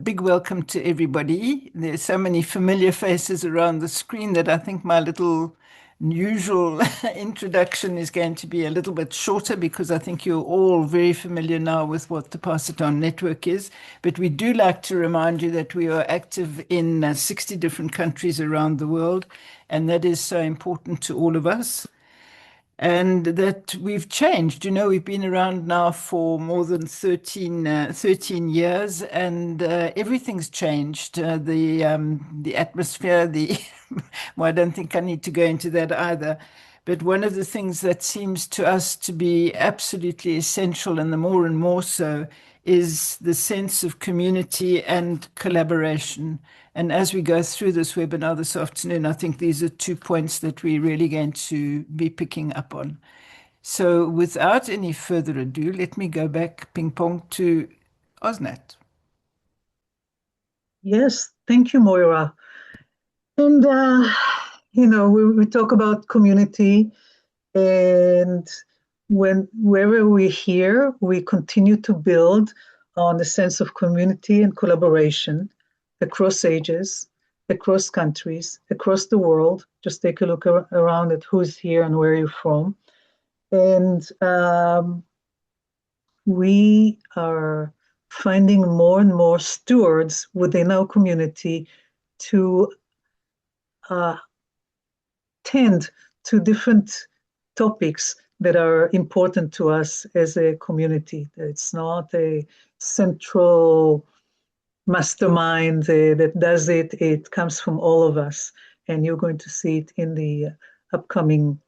Big welcome to everybody. There's so many familiar faces around the screen that I think my little usual introduction is going to be a little bit shorter because I think you're all very familiar now with what the Pass It On network is. But we do like to remind you that we are active in 60 different countries around the world, and that is so important to all of us. And that we've changed. We've been around now for more than 13 years, and everything's changed. The atmosphere, well, I don't think I need to go into that either. But one of the things that seems to us to be absolutely essential, and the more and more so, is the sense of community and collaboration. And as we go through this webinar this afternoon, I think these are 2 points that we're really going to be picking up on. So without any further ado, let me go back ping pong to Osnat. Yes, thank you, Moira. And, we talk about community, and wherever we're here, we continue to build on the sense of community and collaboration across ages, across countries, across the world. Just take a look around at who's here and where you're from. And we are finding more and more stewards within our community to uh, tend to different topics that are important to us as a community. It's not a central mastermind that does it. It comes from all of us. And you're going to see it in the upcoming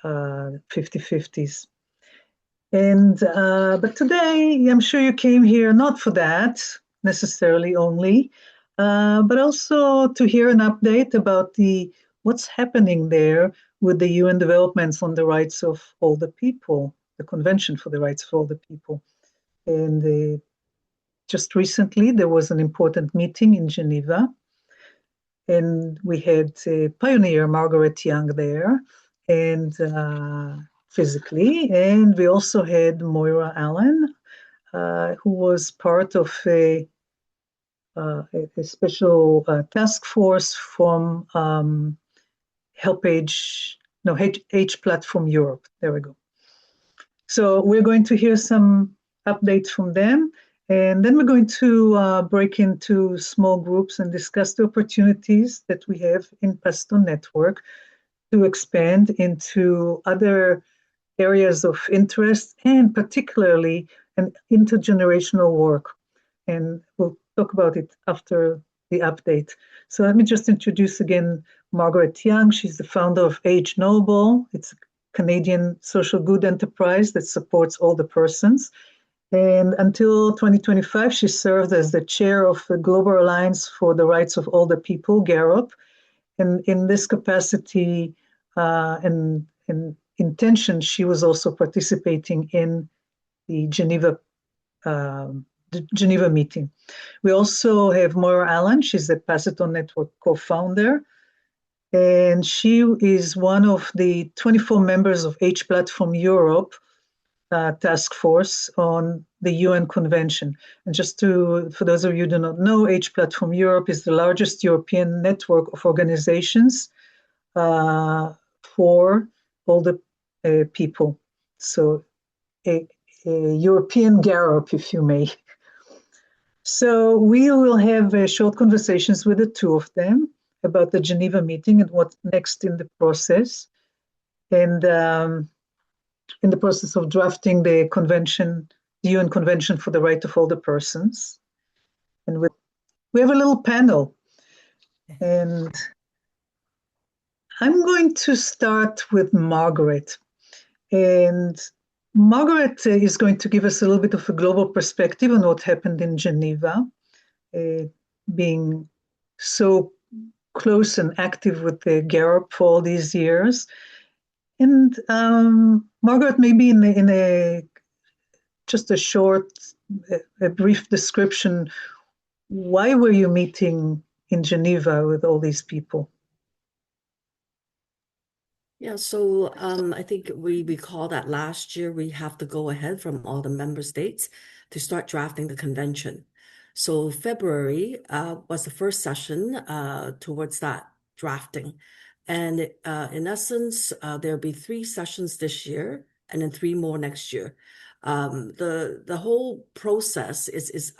50/50s. But today, I'm sure you came here not for that necessarily only, but also to hear an update about what's happening there with the UN developments on the rights of all the people, the Convention for the Rights of All the People. And just recently, there was an important meeting in Geneva, and we had pioneer Margaret Young there, and physically, and we also had Moira Allen, who was part of a special task force from Help Age, no, H Platform Europe. There we go. So we're going to hear some updates from them, and then we're going to break into small groups and discuss the opportunities that we have in Pass It On Network to expand into other areas of interest, and particularly an intergenerational work. And we'll talk about it after the update. So let me just introduce again Margaret Young. She's the founder of Age Noble. It's a Canadian social good enterprise that supports older persons. And until 2025, she served as the chair of the Global Alliance for the Rights of Older People, GAROP. And in this capacity and intention, she was also participating in the Geneva meeting. We also have Moira Allen. She's the Pass It On Network co-founder, and she is one of the 24 members of H Platform Europe task force on the UN Convention. And just for those of you who do not know, H Platform Europe is the largest European network of organizations for older people. So a European GAROP, if you may. So we will have short conversations with the two of them about the Geneva meeting and what's next in the process. And in the process of drafting the convention, the UN Convention for the Right of Older Persons. And we have a little panel. And I'm going to start with Margaret. And Margaret is going to give us a little bit of a global perspective on what happened in Geneva, being so close and active with the GAROP for all these years. And Margaret, maybe in just a short, a brief description, why were you meeting in Geneva with all these people? Yeah, so I think we recall that last year we have to go ahead from all the member states to start drafting the convention. So February was the first session towards that drafting. And in essence, there'll be three sessions this year and then three more next year. The whole process is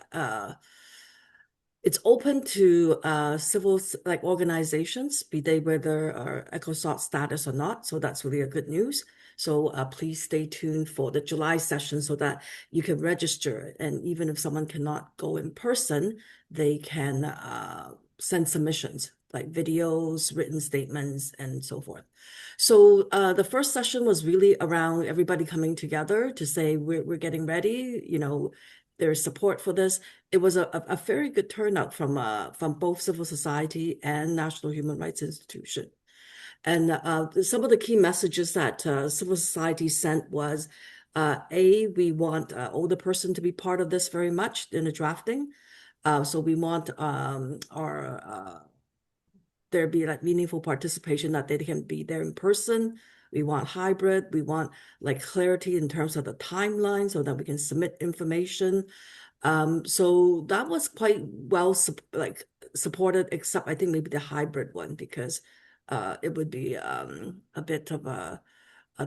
it's open to civil like organizations, be they whether ECOSOC status or not. So that's really a good news. So please stay tuned for the July session so that you can register. And even if someone cannot go in person, they can send submissions like videos, written statements, and so forth. So the first session was really around everybody coming together to say we're getting ready, there's support for this. It was a very good turnout from both civil society and National Human Rights Institution. And some of the key messages that civil society sent was, we want older person to be part of this very much in the drafting. So we want our there be like meaningful participation that they can be there in person. We want hybrid. We want like clarity in terms of the timeline so that we can submit information. So that was quite well supported, except I think maybe the hybrid one because it would be a bit of a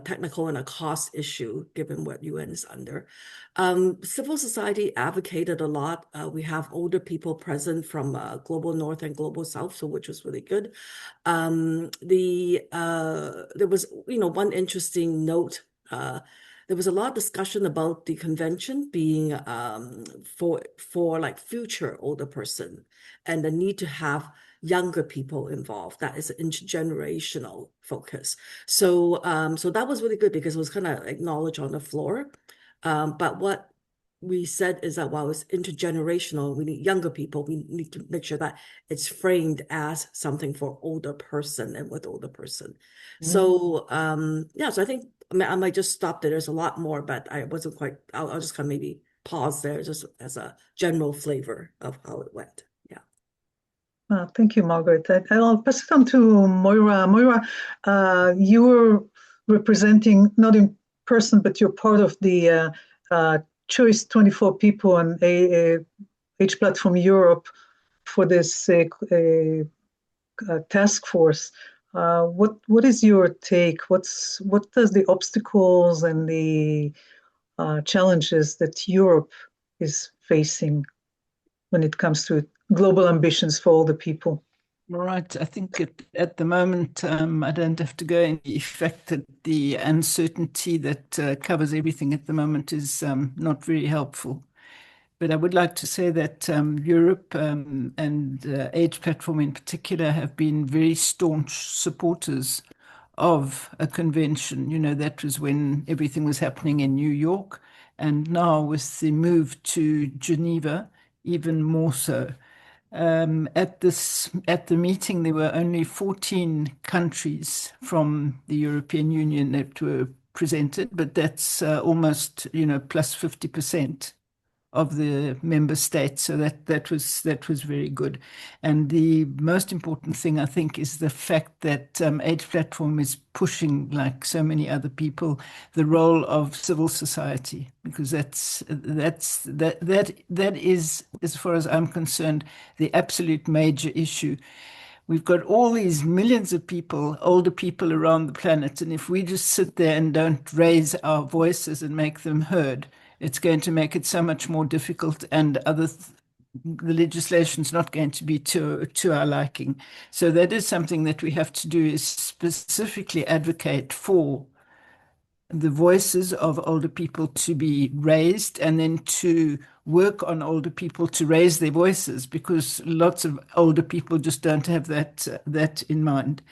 technical and a cost issue given what UN is under. Civil society advocated a lot. We have older people present from Global North and Global South, so which was really good. There was, one interesting note. There was a lot of discussion about the convention being for like future older person and the need to have younger people involved. That is an intergenerational focus. So that was really good because it was kind of acknowledged on the floor. But what we said is that while it's intergenerational, we need younger people. We need to make sure that it's framed as something for older person and with older person. So so I think I might just stop there. There's a lot more, but I wasn't quite. I'll just kind of maybe pause there just as a general flavor of how it went. Thank you, Margaret. I'll pass it on to Moira. Moira, you were representing, not in person, but you're part of the Choice 24 People on Age Platform Europe for this task force. What is your take? What does the obstacles and the challenges that Europe is facing when it comes to global ambitions for all the people? Right. I think at the moment, I don't have to go into the fact that the uncertainty that covers everything at the moment is not very helpful. But I would like to say that Europe and Age Platform in particular have been very staunch supporters of a convention. That was when everything was happening in New York. And now with the move to Geneva, even more so. At the meeting, there were only 14 countries from the European Union that were presented, but that's almost, plus 50% of the member states. So that was very good. And the most important thing, I think, is the fact that Age Platform is pushing, like so many other people, the role of civil society, because that is, as far as I'm concerned, the absolute major issue. We've got all these millions of people, older people around the planet, and if we just sit there and don't raise our voices and make them heard, it's going to make it so much more difficult, and the legislation's not going to be to our liking. So that is something that we have to do, is specifically advocate for the voices of older people to be raised, and then to work on older people to raise their voices, because lots of older people just don't have that in mind.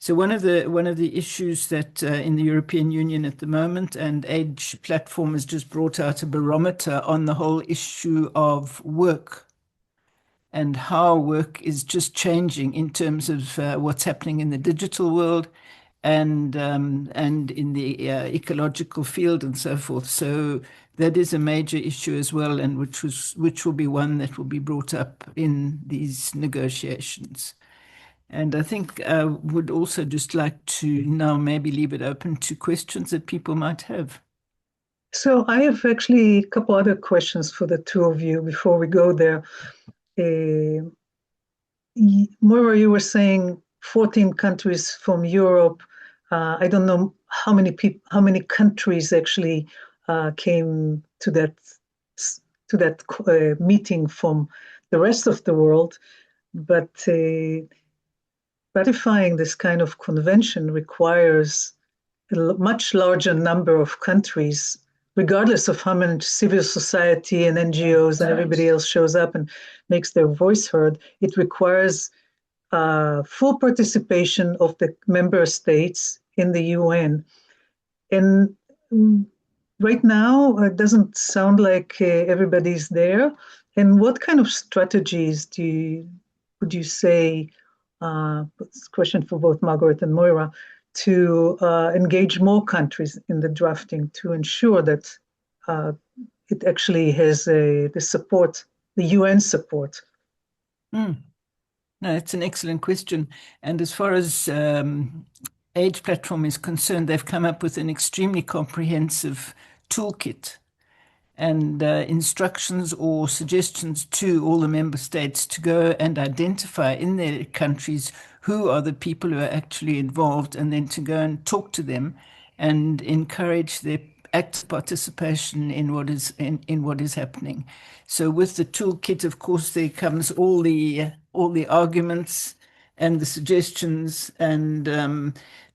So one of the issues that in the European Union at the moment, and Age Platform has just brought out a barometer on the whole issue of work and how work is just changing in terms of what's happening in the digital world and in the ecological field and so forth. So that is a major issue as well, and which will be one that will be brought up in these negotiations. And I think I would also just like to now maybe leave it open to questions that people might have. So I have actually a couple other questions for the two of you before we go there. Uh, Moira, you were saying 14 countries from Europe. I don't know how many people, how many countries actually came to that meeting from the rest of the world. But ratifying this kind of convention requires a much larger number of countries, regardless of how much civil society and NGOs and everybody else shows up and makes their voice heard. It requires full participation of the member states in the UN. And right now, it doesn't sound like everybody's there. And what kind of strategies would you say, it's a question for both Margaret and Moira, to engage more countries in the drafting to ensure that it actually has the support, the UN support? Mm. No, it's an excellent question. And as far as Age Platform is concerned, they've come up with an extremely comprehensive toolkit and instructions or suggestions to all the member states to go and identify in their countries who are the people who are actually involved, and then to go and talk to them and encourage their active participation in what is happening. So with the toolkit, of course, there comes all the arguments and the suggestions, and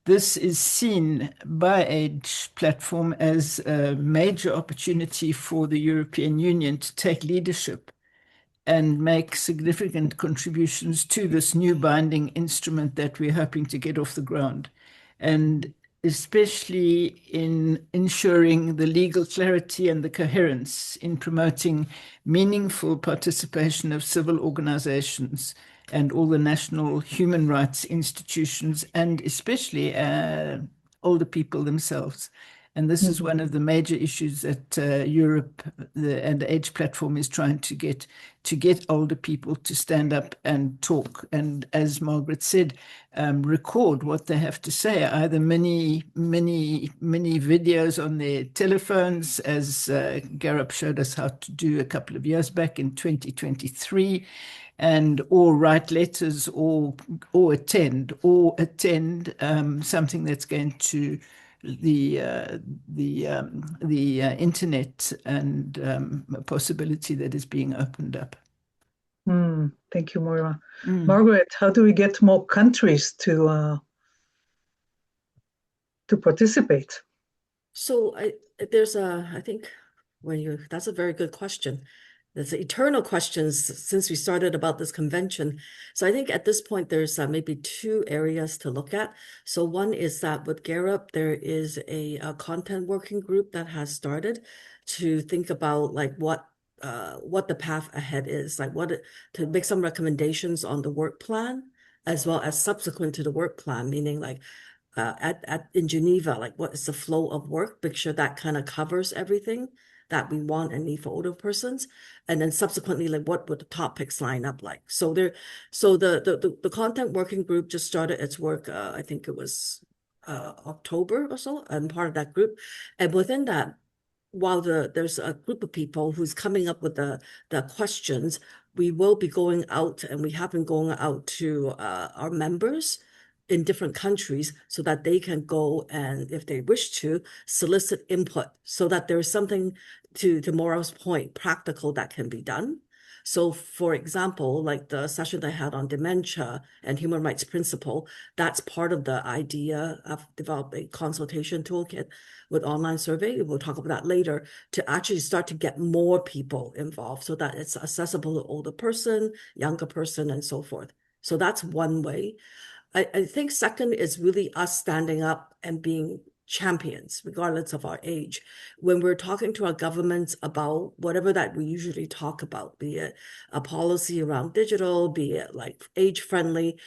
this is seen by Age Platform as a major opportunity for the European Union to take leadership and make significant contributions to this new binding instrument that we're hoping to get off the ground. And especially in ensuring the legal clarity and the coherence in promoting meaningful participation of civil organizations and all the national human rights institutions, and especially older people themselves. And this is one of the major issues that Europe and the Age Platform is trying to get older people to stand up and talk. And as Margaret said, record what they have to say, either many videos on their telephones, as Garab showed us how to do a couple of years back in 2023, and or write letters or attend something that's going to the internet, and a possibility that is being opened up. Thank you, Moira. Margaret, how do we get more countries to participate? So I think that's a very good question. It's eternal questions since we started about this convention. So I think at this point, there's maybe two areas to look at. So one is that with GARUP, there is a content working group that has started to think about like what the path ahead is, like to make some recommendations on the work plan, as well as subsequent to the work plan, meaning like in Geneva, like what is the flow of work, make sure that kind of covers everything that we want and need for older persons. And then subsequently, like what would the topics line up like? So the content working group just started its work, I think it was October or so. I'm part of that group. And within that, while there's a group of people who's coming up with the questions, we will be going out, and we have been going out to our members in different countries so that they can go and, if they wish to, solicit input so that there's something, to Maura's point, practical that can be done. So for example, like the session I had on dementia and human rights principle, that's part of the idea of developing a consultation toolkit with online survey. We'll talk about that later, to actually start to get more people involved so that it's accessible to older person, younger person, and so forth. So that's one way. I think second is really us standing up and being champions, regardless of our age. When we're talking to our governments about whatever that we usually talk about, be it a policy around digital, be it like age-friendly,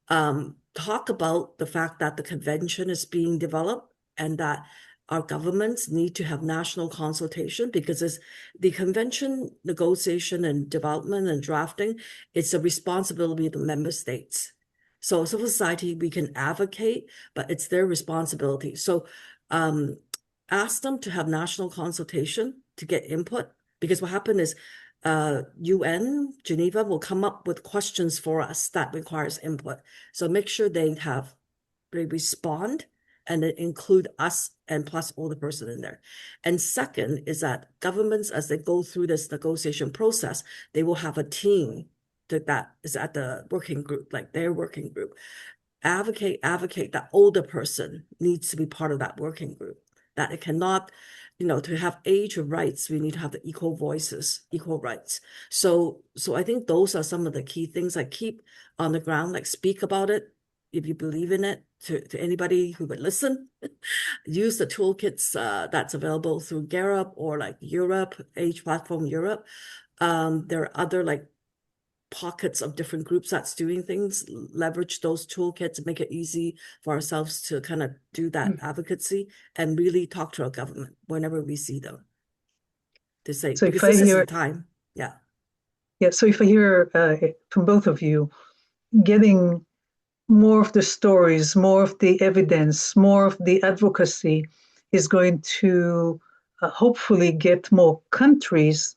talk about the fact that the convention is being developed and that our governments need to have national consultation, because it's the convention negotiation and development and drafting, it's a responsibility of the member states. So civil society, we can advocate, but it's their responsibility. So ask them to have national consultation to get input, because what happened is UN, Geneva will come up with questions for us that requires input. So make sure they respond and then include us and plus all the person in there. And second is that governments, as they go through this negotiation process, they will have a team that is at the working group, like their working group. Advocate that older person needs to be part of that working group, that it cannot, to have age of rights, we need to have the equal voices, equal rights. So I think those are some of the key things. Like, keep on the ground, like speak about it if you believe in it to anybody who would listen. Use the toolkits that's available through GARUP or like Europe, Age Platform Europe. There are other like pockets of different groups that's doing things. Leverage those toolkits and make it easy for ourselves to kind of do that advocacy and really talk to our government whenever we see them, to say, So because if I this is hear, the time. Yeah. so if I hear from both of you, getting more of the stories, more of the evidence, more of the advocacy is going to hopefully get more countries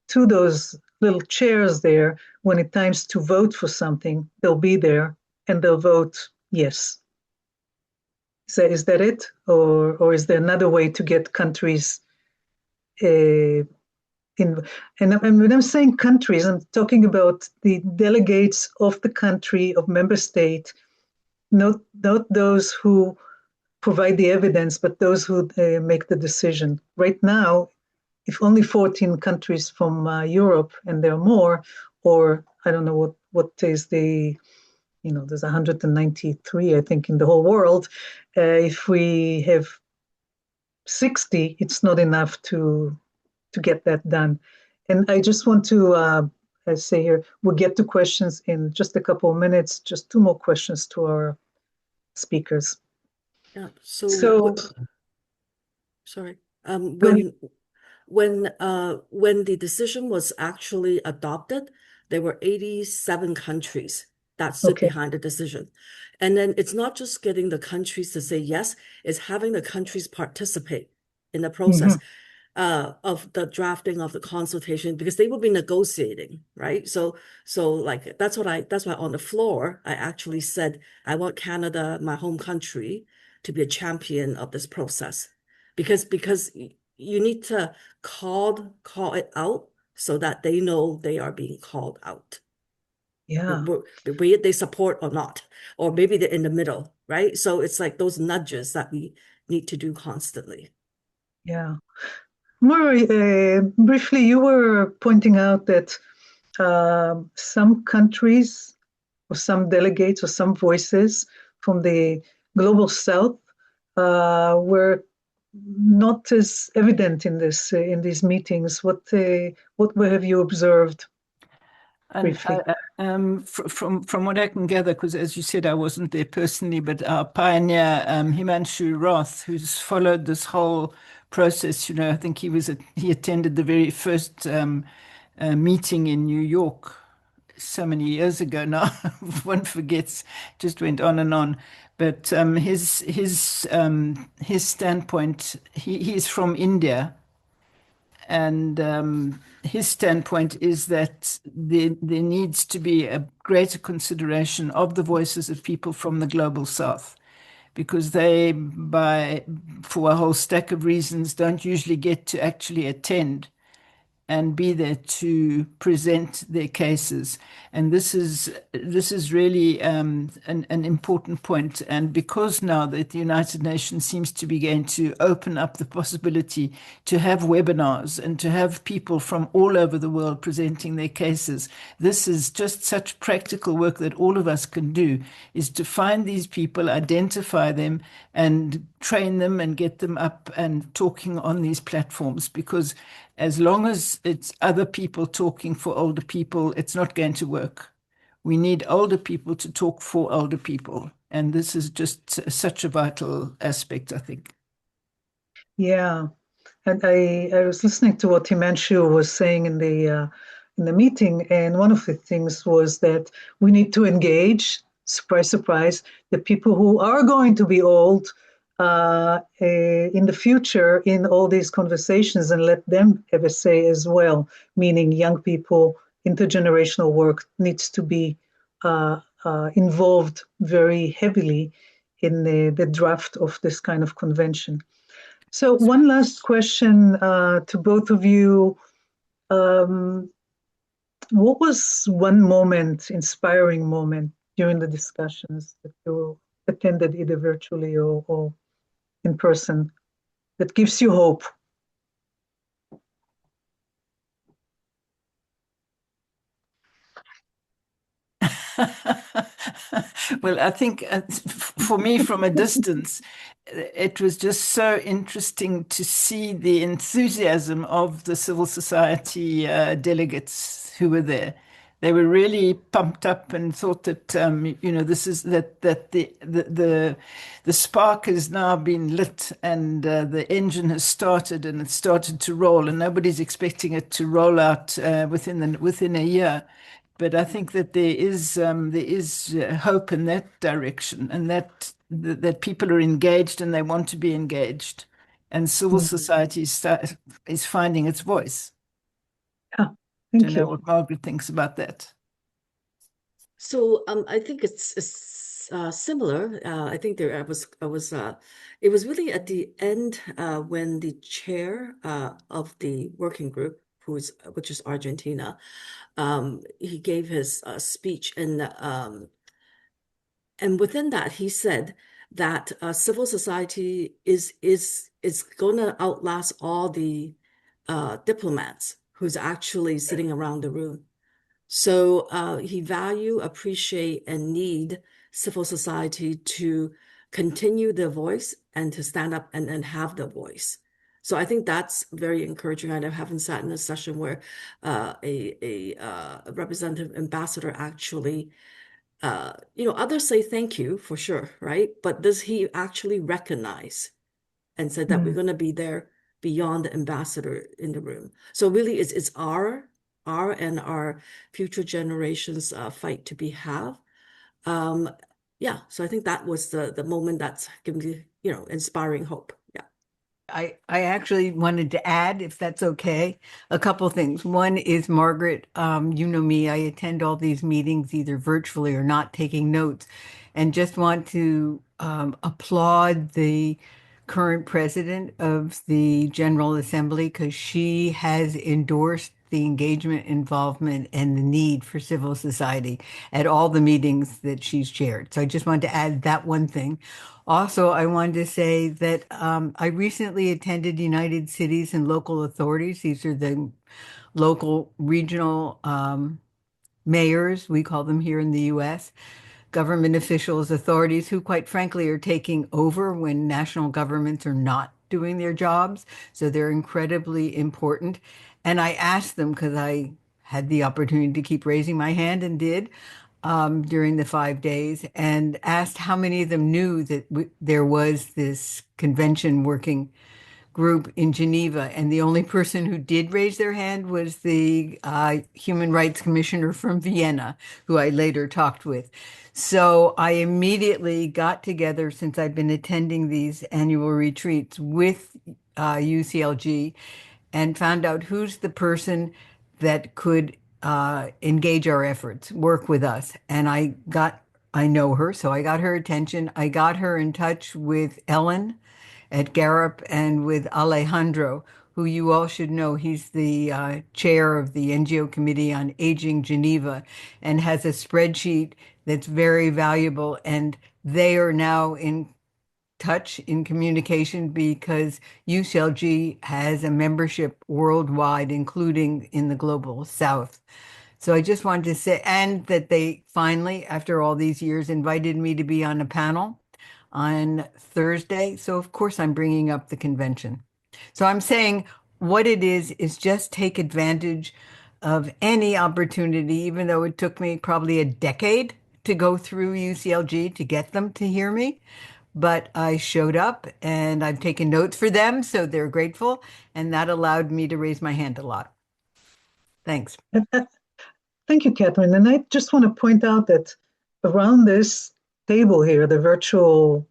to those little chairs there. When it's time to vote for something, they'll be there and they'll vote yes. Is that it? Or is there another way to get countries in? And when I'm saying countries, I'm talking about the delegates of the country, of member state, not those who provide the evidence, but those who make the decision. Right now, if only 14 countries from Europe, and there are more, or I don't know what is the, there's 193, I think, in the whole world. If we have 60, it's not enough to get that done. And I just want to say here, we'll get to questions in just a couple of minutes, just two more questions to our speakers. Yeah. So Sorry. go ahead. When the decision was actually adopted, there were 87 countries that stood Okay. behind the decision. And then it's not just getting the countries to say yes, it's having the countries participate in the process of the drafting of the consultation, because they will be negotiating, right? So like that's why on the floor I actually said I want Canada, my home country, to be a champion of this process, because you need to call it out so that they know they are being called out. Yeah. Be it they support or not, or maybe they're in the middle, right? So it's like those nudges that we need to do constantly. Yeah. Murray, briefly, you were pointing out that some countries or some delegates or some voices from the global south were not as evident in these meetings. What have you observed And briefly? from what I can gather, because as you said, I wasn't there personally, but our pioneer, Himanshu Roth, who's followed this whole process, I think he attended the very first meeting in New York so many years ago now. One forgets, just went on and on. But his standpoint, he's from India, and his standpoint is that there needs to be a greater consideration of the voices of people from the global south, because they, for a whole stack of reasons, don't usually get to actually attend and be there to present their cases. And this is really an important point. And because now that the United Nations seems to be going to open up the possibility to have webinars and to have people from all over the world presenting their cases, this is just such practical work that all of us can do, is to find these people, identify them, and train them and get them up and talking on these platforms. Because as long as it's other people talking for older people, it's not going to work. We need older people to talk for older people. And this is just such a vital aspect, I think. Yeah, and I was listening to what Himanshu was saying in the meeting, and one of the things was that we need to engage. Surprise, surprise! The people who are going to be old in the future in all these conversations and let them have a say as well, meaning young people, intergenerational work needs to be involved very heavily in the draft of this kind of convention. So one last question to both of you. What was one moment, inspiring moment during the discussions that you attended either virtually or in person that gives you hope? Well, I think for me, from a distance, it was just so interesting to see the enthusiasm of the civil society delegates who were there. They were really pumped up and thought that this is that the spark has now been lit and the engine has started and it's started to roll, and nobody's expecting it to roll out within a year. But I think that there is hope in that direction, and that people are engaged and they want to be engaged, and civil society is finding its voice. Yeah, Don't thank know you. what Margaret thinks about that. So I think it's similar. I think it was really at the end when the chair of the working group, which is Argentina, he gave his speech, and within that he said that civil society is going to outlast all the diplomats who's actually sitting around the room. So he value, appreciate, and need civil society to continue their voice and to stand up and have the voice. So I think that's very encouraging. I haven't sat in a session where a representative ambassador actually, others say thank you for sure, right? But does he actually recognize and said that we're going to be there beyond the ambassador in the room? So really, it's our and our future generations fight to be have. Yeah, so I think that was the moment that's given me, inspiring hope. Yeah. I actually wanted to add, if that's okay, a couple things. One is Margaret, you know me, I attend all these meetings either virtually or not taking notes, and just want to applaud the current president of the General Assembly because she has endorsed the engagement, involvement, and the need for civil society at all the meetings that she's chaired. So I just wanted to add that one thing. Also, I wanted to say that I recently attended United Cities and Local Authorities. These are the local regional mayors, we call them here in the US, government officials, authorities who, quite frankly, are taking over when national governments are not doing their jobs. So they're incredibly important. And I asked them because I had the opportunity to keep raising my hand and did during the 5 days, and asked how many of them knew that there was this convention working group in Geneva. And the only person who did raise their hand was the Human Rights Commissioner from Vienna, who I later talked with. So I immediately got together, since I've been attending these annual retreats with UCLG, and found out who's the person that could engage our efforts, work with us. And I know her, so I got her attention. I got her in touch with Ellen at Gallup and with Alejandro, who you all should know. He's the chair of the NGO Committee on Aging Geneva and has a spreadsheet that's very valuable. And they are now in touch, in communication, because UCLG has a membership worldwide, including in the global south. So I just wanted to say, and that they finally, after all these years, invited me to be on a panel on Thursday. So of course I'm bringing up the convention. So I'm saying what it is just take advantage of any opportunity, even though it took me probably a decade to go through UCLG to get them to hear me. But I showed up and I've taken notes for them, so they're grateful. And that allowed me to raise my hand a lot. Thanks. Thank you, Catherine. And I just want to point out that around this table here, the virtual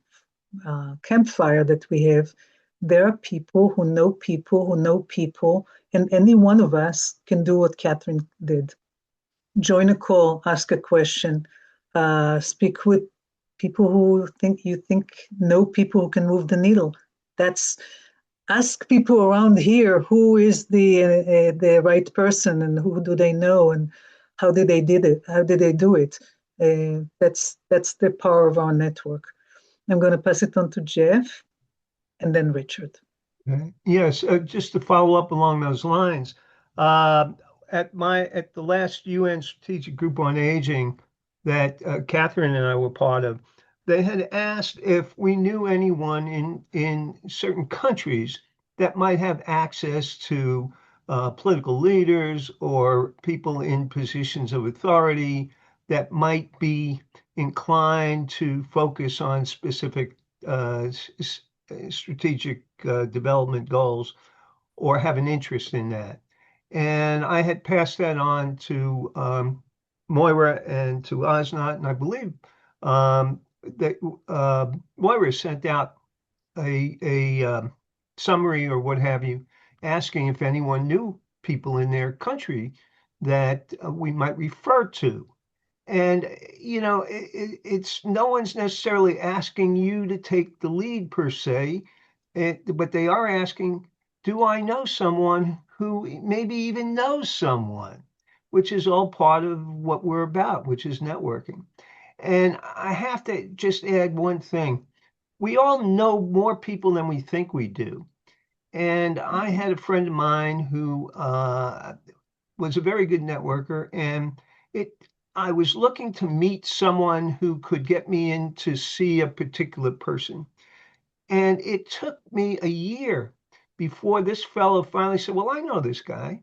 campfire that we have, there are people who know people who know people, and any one of us can do what Catherine did. Join a call, ask a question, speak with people who you think know people who can move the needle. That's ask people around here who is the right person and who do they know and how did they did it? How did they do it? That's the power of our network. I'm going to pass it on to Jeff and then Richard. Yes, just to follow up along those lines, uh, at the last UN Strategic Group on Aging that Catherine and I were part of, they had asked if we knew anyone in certain countries that might have access to political leaders or people in positions of authority that might be inclined to focus on specific strategic development goals or have an interest in that. And I had passed that on to Moira and to Osnat, and I believe that Moira sent out a summary or what have you, asking if anyone knew people in their country that we might refer to. And, it's no one's necessarily asking you to take the lead per se, but they are asking, do I know someone who maybe even knows someone, which is all part of what we're about, which is networking. And I have to just add one thing. We all know more people than we think we do. And I had a friend of mine who was a very good networker, and I was looking to meet someone who could get me in to see a particular person. And it took me a year before this fellow finally said, well, I know this guy,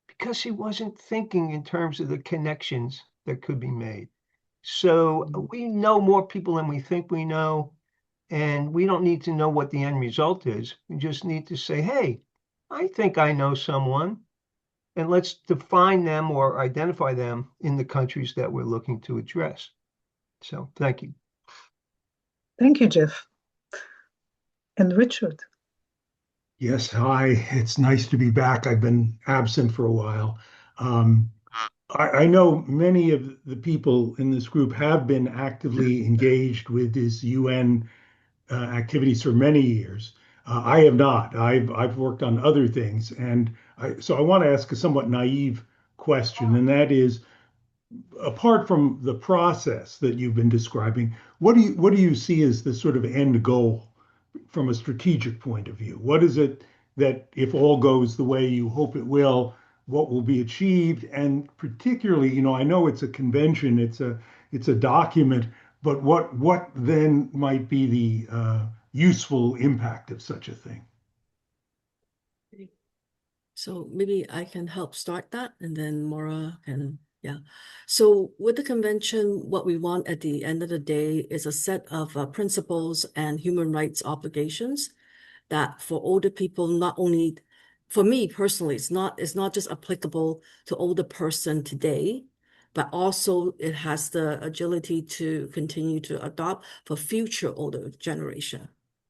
because he wasn't thinking in terms of the connections that could be made. So we know more people than we think we know, and we don't need to know what the end result is. We just need to say, hey, I think I know someone, and let's define them or identify them in the countries that we're looking to address. So thank you. Thank you, Jeff. And Richard. Yes, hi. It's nice to be back. I've been absent for a while. Um, I know many of the people in this group have been actively engaged with this UN activities for many years. I have not. I've worked on other things, and so I want to ask a somewhat naive question, and that is, apart from the process that you've been describing, what do you see as the sort of end goal from a strategic point of view? What is it that, if all goes the way you hope it will, what will be achieved? And particularly, I know it's a convention, it's a document, but what then might be the useful impact of such a thing? So maybe I can help start that, and then Maura can, yeah. So with the convention, what we want at the end of the day is a set of principles and human rights obligations that for older people, not only, for me personally, it's not just applicable to older person today, but also it has the agility to continue to adopt for future older generation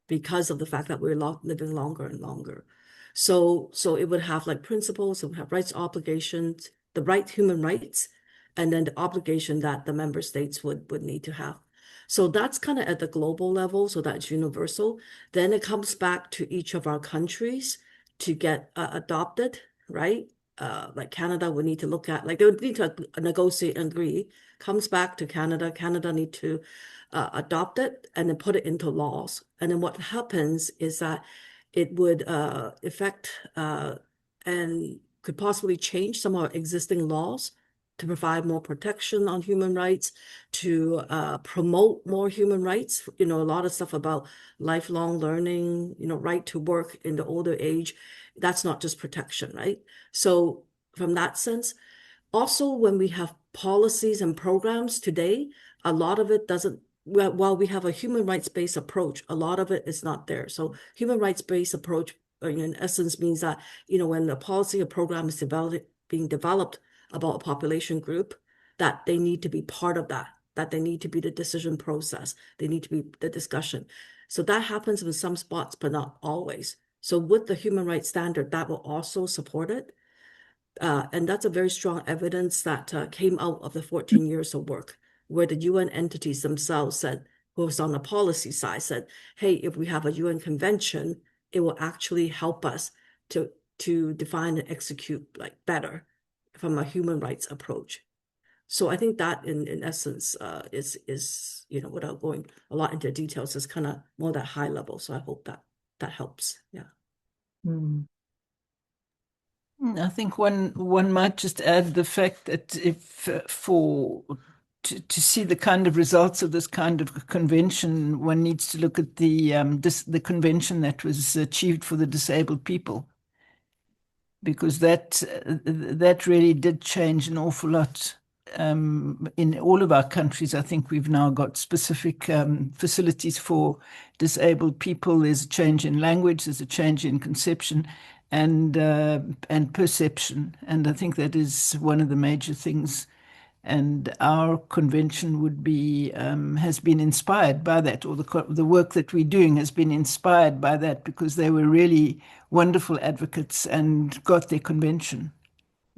because of the fact that we're living longer and longer. So it would have like principles, it would have rights, obligations, the right human rights, and then the obligation that the member states would need to have. So that's kind of at the global level, so that's universal. Then it comes back to each of our countries to get adopted, right? Like Canada would need to look at, like they would need to negotiate and agree. Comes back to Canada. Canada need to adopt it and then put it into laws. And then what happens is that it would affect and could possibly change some of our existing laws to provide more protection on human rights, to promote more human rights. A lot of stuff about lifelong learning, right to work in the older age. That's not just protection, right? So from that sense, also when we have policies and programs today, a lot of it doesn't, while we have a human rights-based approach, a lot of it is not there. So human rights-based approach, in essence, means that, when the policy or program is being developed about a population group, that they need to be part of that. that they need to be the decision process. They need to be the discussion. So that happens in some spots, but not always. So with the human rights standard, that will also support it. And that's a very strong evidence that came out of the 14 years of work, where the UN entities themselves said, who was on the policy side, said, hey, if we have a UN convention, it will actually help us to define and execute like better from a human rights approach. So I think that in essence is without going a lot into details, is kind of more that high level. So I hope that helps. Yeah. Mm. I think one might just add the fact that if to see the kind of results of this kind of convention, one needs to look at the convention that was achieved for the disabled people, because that really did change an awful lot. In all of our countries, I think we've now got specific facilities for disabled people. There's a change in language, there's a change in conception and perception, and I think that is one of the major things. And our convention would be has been inspired by that, or the work that we're doing has been inspired by that, because they were really wonderful advocates and got their convention.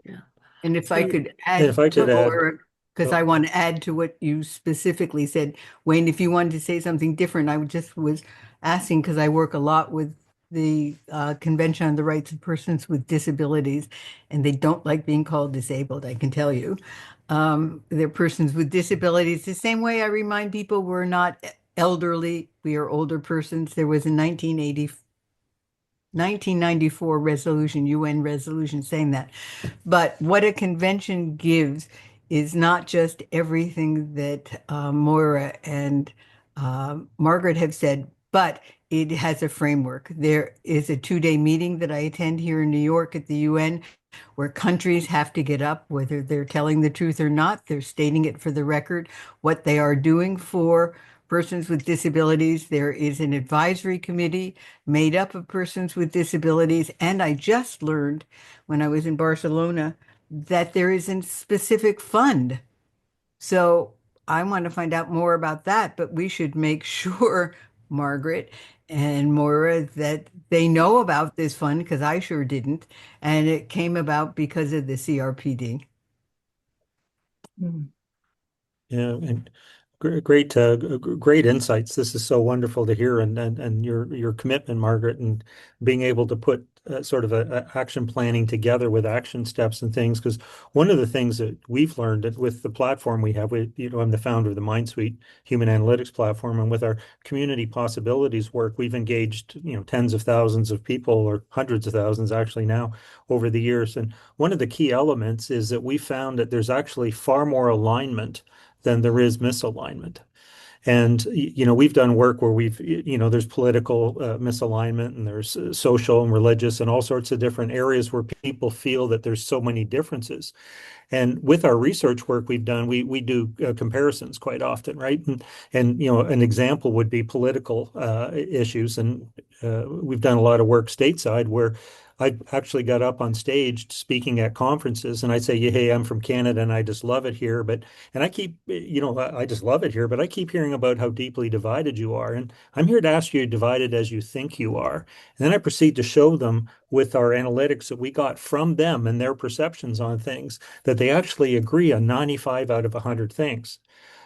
Yeah. And if I And could And if add I to could add, Laura, because I want to add to what you specifically said, Wayne, if you wanted to say something different, I just was asking because I work a lot with the Convention on the Rights of Persons with Disabilities, and they don't like being called disabled, I can tell you. They're persons with disabilities. The same way I remind people we're not elderly, we are older persons. There was a 1994 resolution, UN resolution saying that. But what a convention gives is not just everything that Moira and Margaret have said, but it has a framework. There is a 2-day meeting that I attend here in New York at the UN, where countries have to get up, whether they're telling the truth or not. They're stating it for the record, what they are doing for persons with disabilities. There is an advisory committee made up of persons with disabilities. And I just learned when I was in Barcelona that there is a specific fund. So I want to find out more about that, but we should make sure, Margaret and Maura, that they know about this fund, because I sure didn't. And it came about because of the CRPD. Mm. yeah, and great insights. This is so wonderful to hear, and your commitment, Margaret, and being able to put sort of a action planning together with action steps and things. Because one of the things that we've learned with the platform we have, I'm the founder of the MindSuite Human Analytics platform, and with our community possibilities work, we've engaged tens of thousands of people, or hundreds of thousands actually now, over the years. And one of the key elements is that we found that there's actually far more alignment than there is misalignment. And we've done work where there's political misalignment, and there's social and religious and all sorts of different areas where people feel that there's so many differences. And with our research work we've done, we do comparisons quite often, right? And an example would be political issues, and we've done a lot of work stateside where I actually got up on stage speaking at conferences, and I'd say, "Hey, I'm from Canada, and I just love it here." And I keep, I just love it here, but I keep hearing about how deeply divided you are, and I'm here to ask you, divided as you think you are. And then I proceed to show them with our analytics that we got from them and their perceptions on things, that they actually agree on 95 out of 100 things.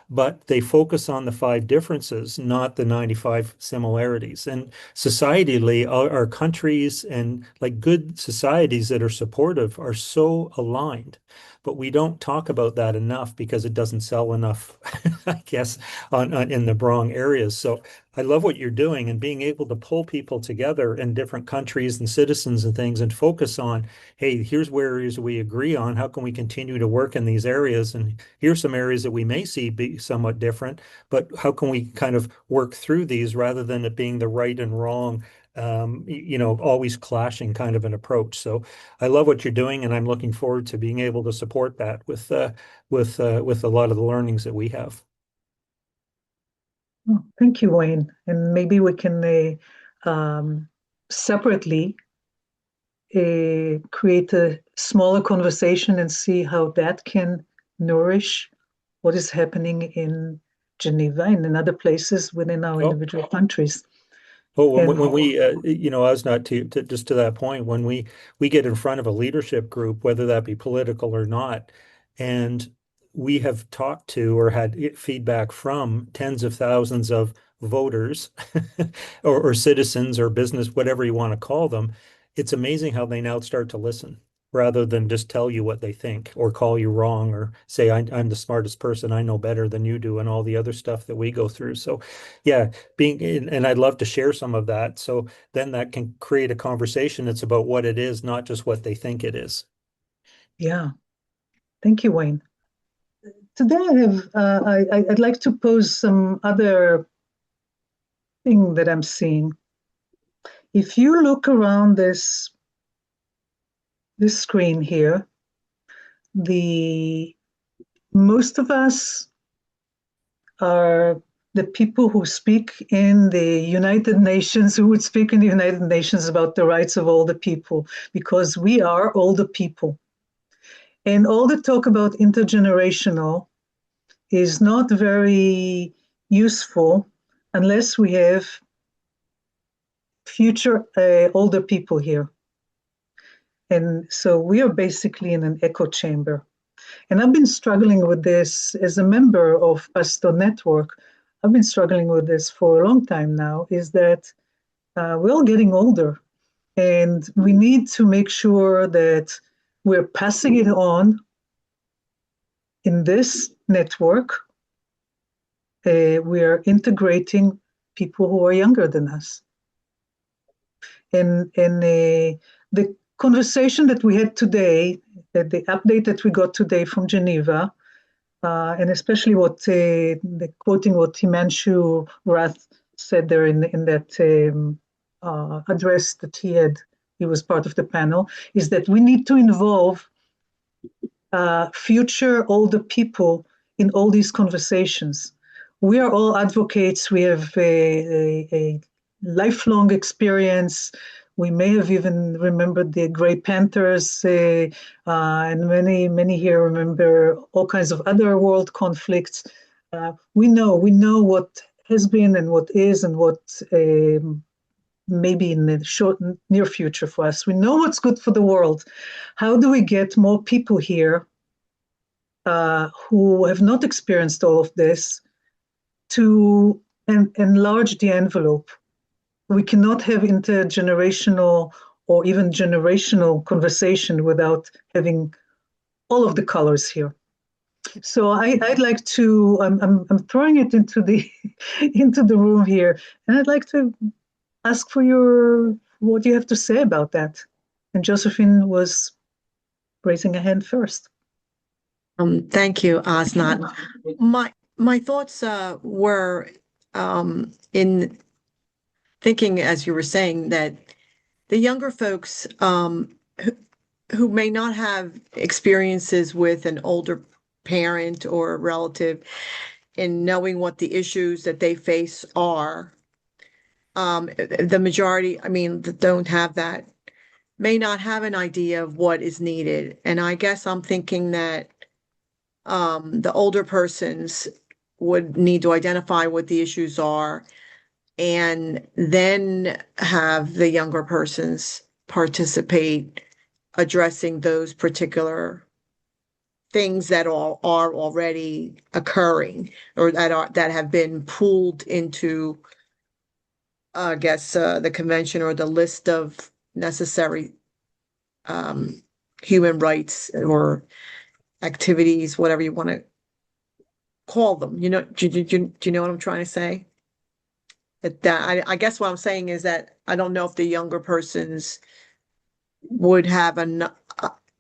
But they focus on the 5 differences, not the 95 similarities. And societally, our countries and like good societies that are supportive are so aligned. But we don't talk about that enough because it doesn't sell enough, I guess, in the wrong areas. So I love what you're doing, and being able to pull people together in different countries and citizens and things, and focus on, hey, here's where areas we agree on. How can we continue to work in these areas? And here's some areas that we may see be somewhat different, but how can we kind of work through these rather than it being the right and wrong, always clashing kind of an approach. So I love what you're doing, and I'm looking forward to being able to support that with a lot of the learnings that we have. Oh, thank you, Wayne. And maybe we can separately create a smaller conversation and see how that can nourish what is happening in Geneva and in other places within our individual countries. Well, when, And when we, I was not to just to that point, when we get in front of a leadership group, whether that be political or not, and we have talked to or had feedback from tens of thousands of voters or citizens or business, whatever you want to call them, it's amazing how they now start to listen rather than just tell you what they think or call you wrong or say, I'm the smartest person, I know better than you do, and all the other stuff that we go through. So, yeah, being in, and I'd love to share some of that. So then that can create a conversation that's about what it is, not just what they think it is. yeah, thank you, Wayne. Today I'd like to pose some other thing that I'm seeing. If you look around this screen here, most of us are the people who speak in the United Nations, who would speak in the United Nations about the rights of older people, because we are older people. And all the talk about intergenerational is not very useful unless we have future older people here. And so we are basically in an echo chamber. And I've been struggling with this as a member of Pastor Network. I've been struggling with this for a long time now, is that we're all getting older. And we need to make sure that we're passing it on in this network. We are integrating people who are younger than us. And the conversation that we had today, the update that we got today from Geneva, and especially quoting what Himanshu Rath said there in that address that he was part of the panel, is that we need to involve future older people in all these conversations. We are all advocates. We have a lifelong experience. We may have even remembered the Grey Panthers, and many here remember all kinds of other world conflicts. We know what has been and what is and what maybe in the near future for us. We know what's good for the world. How do we get more people here who have not experienced all of this to enlarge the envelope? We cannot have intergenerational or even generational conversation without having all of the colors here. So I'd like to, I'm throwing it into the into the room here, and I'd like to ask for what you have to say about that. And Josephine was raising a hand first. Thank you, Asnat. My thoughts were in thinking, as you were saying, that the younger folks who may not have experiences with an older parent or a relative in knowing what the issues that they face are, the majority, I mean, that don't have that, may not have an idea of what is needed. And I guess I'm thinking that the older persons would need to identify what the issues are and then have the younger persons participate addressing those particular things that are already occurring or that have been pooled into I guess the convention or the list of necessary human rights or activities, whatever you want to call them. You know, do you know what I'm trying to say? I guess what I'm saying is that I don't know if the younger persons would have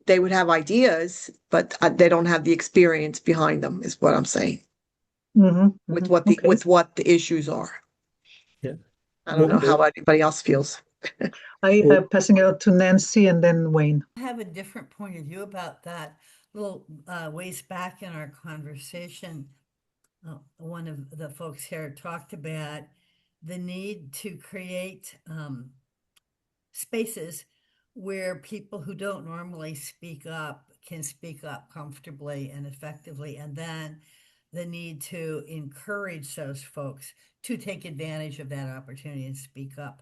they would have ideas, but they don't have the experience behind them, is what I'm saying. With what the issues are. Yeah. I don't know how anybody else feels. I'm passing it out to Nancy and then Wayne. I have a different point of view about that. A little ways back in our conversation, one of the folks here talked about the need to create spaces where people who don't normally speak up can speak up comfortably and effectively, and then the need to encourage those folks to take advantage of that opportunity and speak up.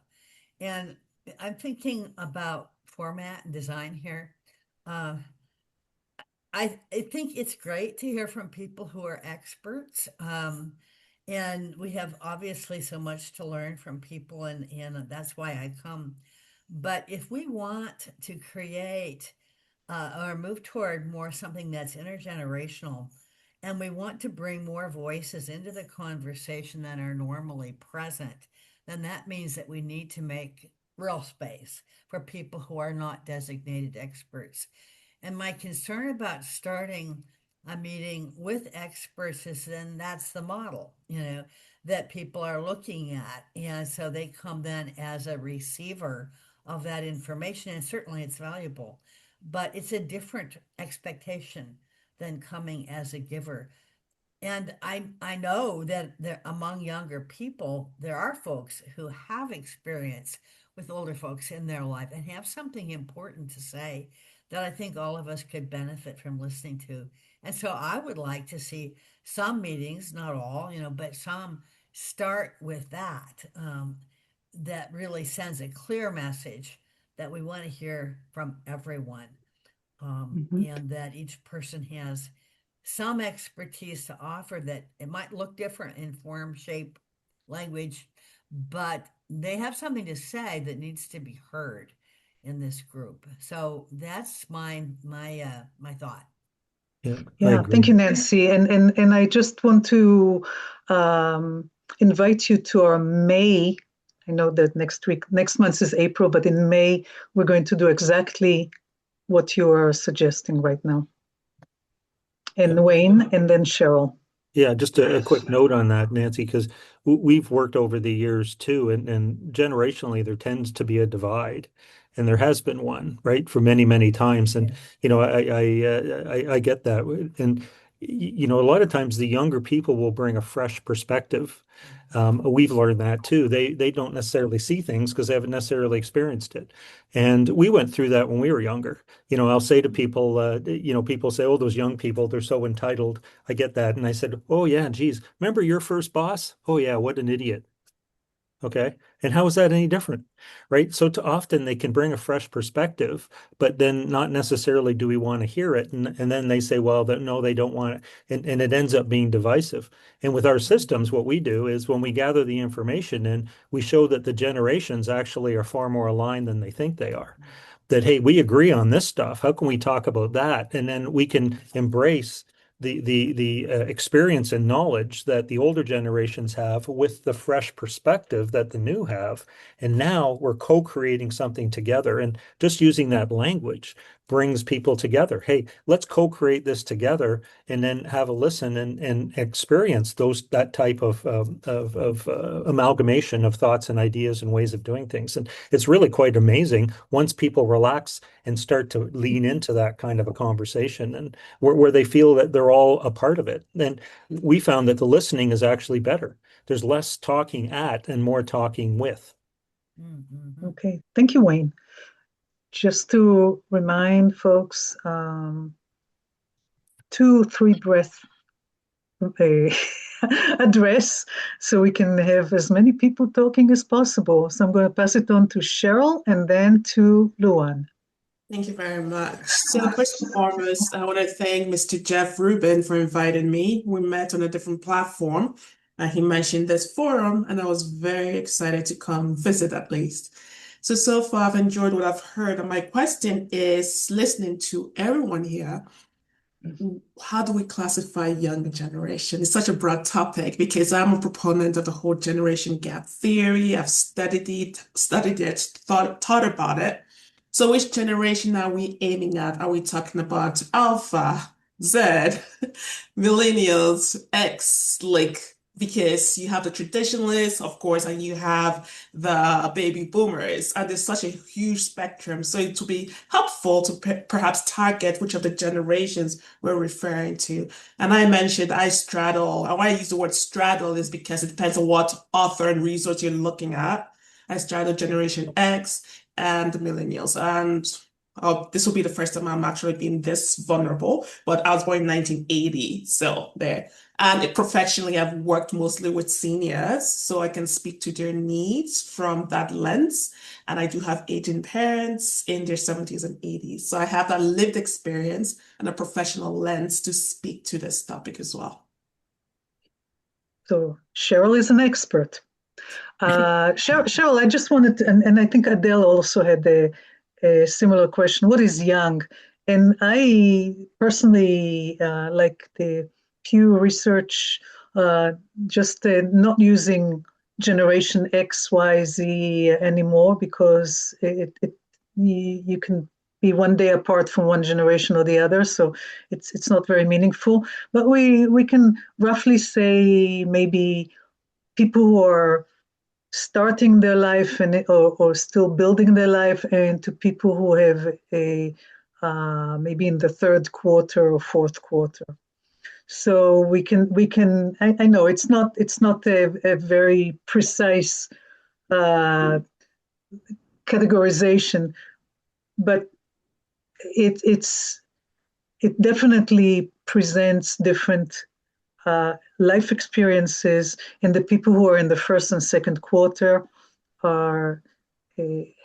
And I'm thinking about format and design here. Uh, I think it's great to hear from people who are experts. And we have obviously so much to learn from people, and that's why I come. But if we want to create or move toward more something that's intergenerational, and we want to bring more voices into the conversation that are normally present, then that means that we need to make real space for people who are not designated experts. And my concern about starting a meeting with experts is then that's the model, that people are looking at. And so they come then as a receiver of that information. And certainly it's valuable, but it's a different expectation than coming as a giver. And I know that there, among younger people, there are folks who have experience with older folks in their life and have something important to say that I think all of us could benefit from listening to. And so I would like to see some meetings, not all, but some start with that, that really sends a clear message that we want to hear from everyone, and that each person has some expertise to offer, that it might look different in form, shape, language, but they have something to say that needs to be heard in this group. So that's my thought. Yeah, I Yeah, agree. thank you, Nancy. And I just want to invite you to our May. I know that next month is April, but in May, we're going to do exactly what you are suggesting right now. And Wayne, and then Cheryl. Yeah, just a quick note on that, Nancy, because we've worked over the years too, and generationally there tends to be a divide, and there has been one, right, for many, many times. And I get that, and a lot of times the younger people will bring a fresh perspective. We've learned that too. They don't necessarily see things because they haven't necessarily experienced it, and we went through that when we were younger. I'll say to people, people say, "Oh, those young people, they're so entitled." I get that. And I said, "Oh, yeah, geez, remember your first boss? Oh, yeah, what an idiot." Okay. And how is that any different? Right. So too often they can bring a fresh perspective, but then not necessarily do we want to hear it. And then they say, well, no, they don't want it. And it ends up being divisive. And with our systems, what we do is when we gather the information in, we show that the generations actually are far more aligned than they think they are. That, hey, we agree on this stuff. How can we talk about that? And then we can embrace the experience and knowledge that the older generations have with the fresh perspective that the new have. And now we're co-creating something together. And just using that language brings people together. Hey, let's co-create this together, and then have a listen and experience that type of amalgamation of thoughts and ideas and ways of doing things. And it's really quite amazing once people relax and start to lean into that kind of a conversation, and where they feel that they're all a part of it. And we found that the listening is actually better. There's less talking at and more talking with. Mm-hmm. Okay, thank you, Wayne. Just to remind folks, 2-3 breath address, so we can have as many people talking as possible. So I'm going to pass it on to Cheryl and then to Luan. Thank you very much. So first and foremost, I want to thank Mr. Jeff Rubin for inviting me. We met on a different platform, and he mentioned this forum, and I was very excited to come visit at least. So far I've enjoyed what I've heard, and my question is, listening to everyone here, how do we classify younger generation? It's such a broad topic because I'm a proponent of the whole generation gap theory. I've studied it, thought about it. So which generation are we aiming at? Are we talking about Alpha, Z, Millennials, X, because you have the traditionalists, of course, and you have the baby boomers, and there's such a huge spectrum. So it would be helpful to perhaps target which of the generations we're referring to. And I mentioned I straddle, and why I use the word straddle is because it depends on what author and resource you're looking at. I straddle Generation X and the millennials. And This will be the first time I'm actually being this vulnerable, but I was born in 1980, so there. And professionally, I've worked mostly with seniors, so I can speak to their needs from that lens. And I do have aging parents in their 70s and 80s. So I have that lived experience and a professional lens to speak to this topic as well. So Cheryl is an expert. Cheryl, I just wanted to, and I think Adele also had a similar question. What is young? And I personally like the Pew Research, just not using generation X, Y, Z anymore, because you can be one day apart from one generation or the other, so it's not very meaningful. But we can roughly say maybe people who are starting their life or still building their life, and to people who have a maybe in the third quarter or fourth quarter. So I know it's not a very precise categorization, but it definitely presents different life experiences, and the people who are in the first and second quarter are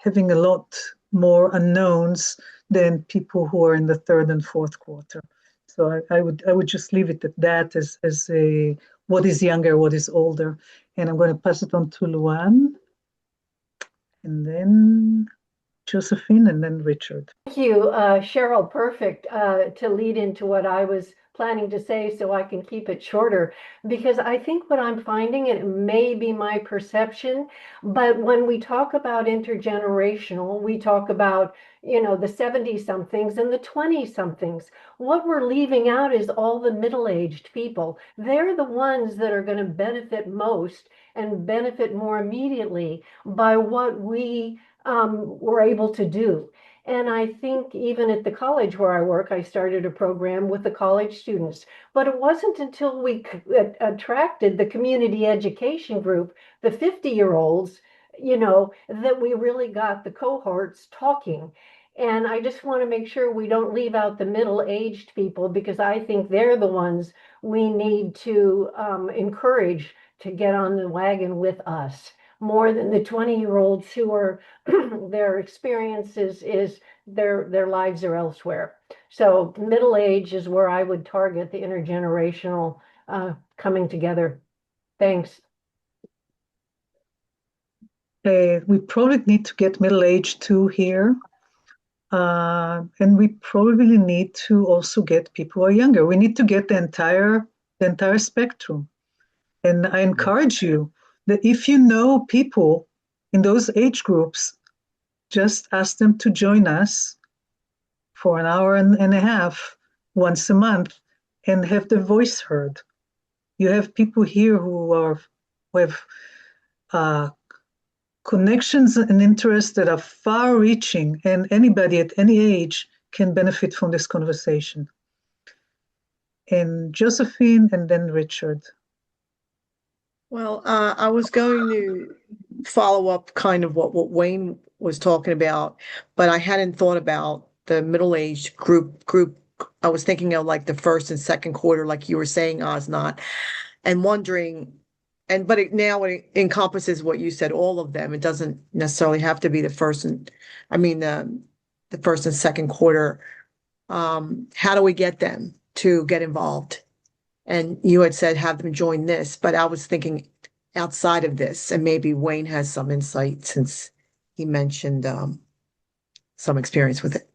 having a lot more unknowns than people who are in the third and fourth quarter. So I would just leave it at that as a what is younger, what is older. And I'm going to pass it on to Luan, and then Josephine, and then Richard. Thank you, Cheryl. Perfect to lead into what I was planning to say, so I can keep it shorter, because I think what I'm finding, and it may be my perception, but when we talk about intergenerational, we talk about, the 70 somethings and the 20 somethings. What we're leaving out is all the middle-aged people. They're the ones that are going to benefit most and benefit more immediately by what we were able to do. And I think even at the college where I work, I started a program with the college students. But it wasn't until we attracted the community education group, the 50-year-olds, that we really got the cohorts talking. And I just want to make sure we don't leave out the middle-aged people, because I think they're the ones we need to encourage to get on the wagon with us, more than the 20-year-olds who are their experiences is their lives are elsewhere. So middle age is where I would target the intergenerational coming together. Thanks. We probably need to get middle age too here. And we probably need to also get people who are younger. We need to get the entire spectrum. And I encourage you that if you know people in those age groups, just ask them to join us for an hour and a half once a month and have their voice heard. You have people here who have connections and interests that are far-reaching, and anybody at any age can benefit from this conversation. And Josephine, and then Richard. Well, I was going to follow up kind of what Wayne was talking about, but I hadn't thought about the middle-aged group. I was thinking of like the first and second quarter, like you were saying, Osnat, and wondering, but now it encompasses what you said, all of them. It doesn't necessarily have to be the first and second quarter. How do we get them to get involved? And you had said have them join this, but I was thinking outside of this, and maybe Wayne has some insight since he mentioned some experience with it.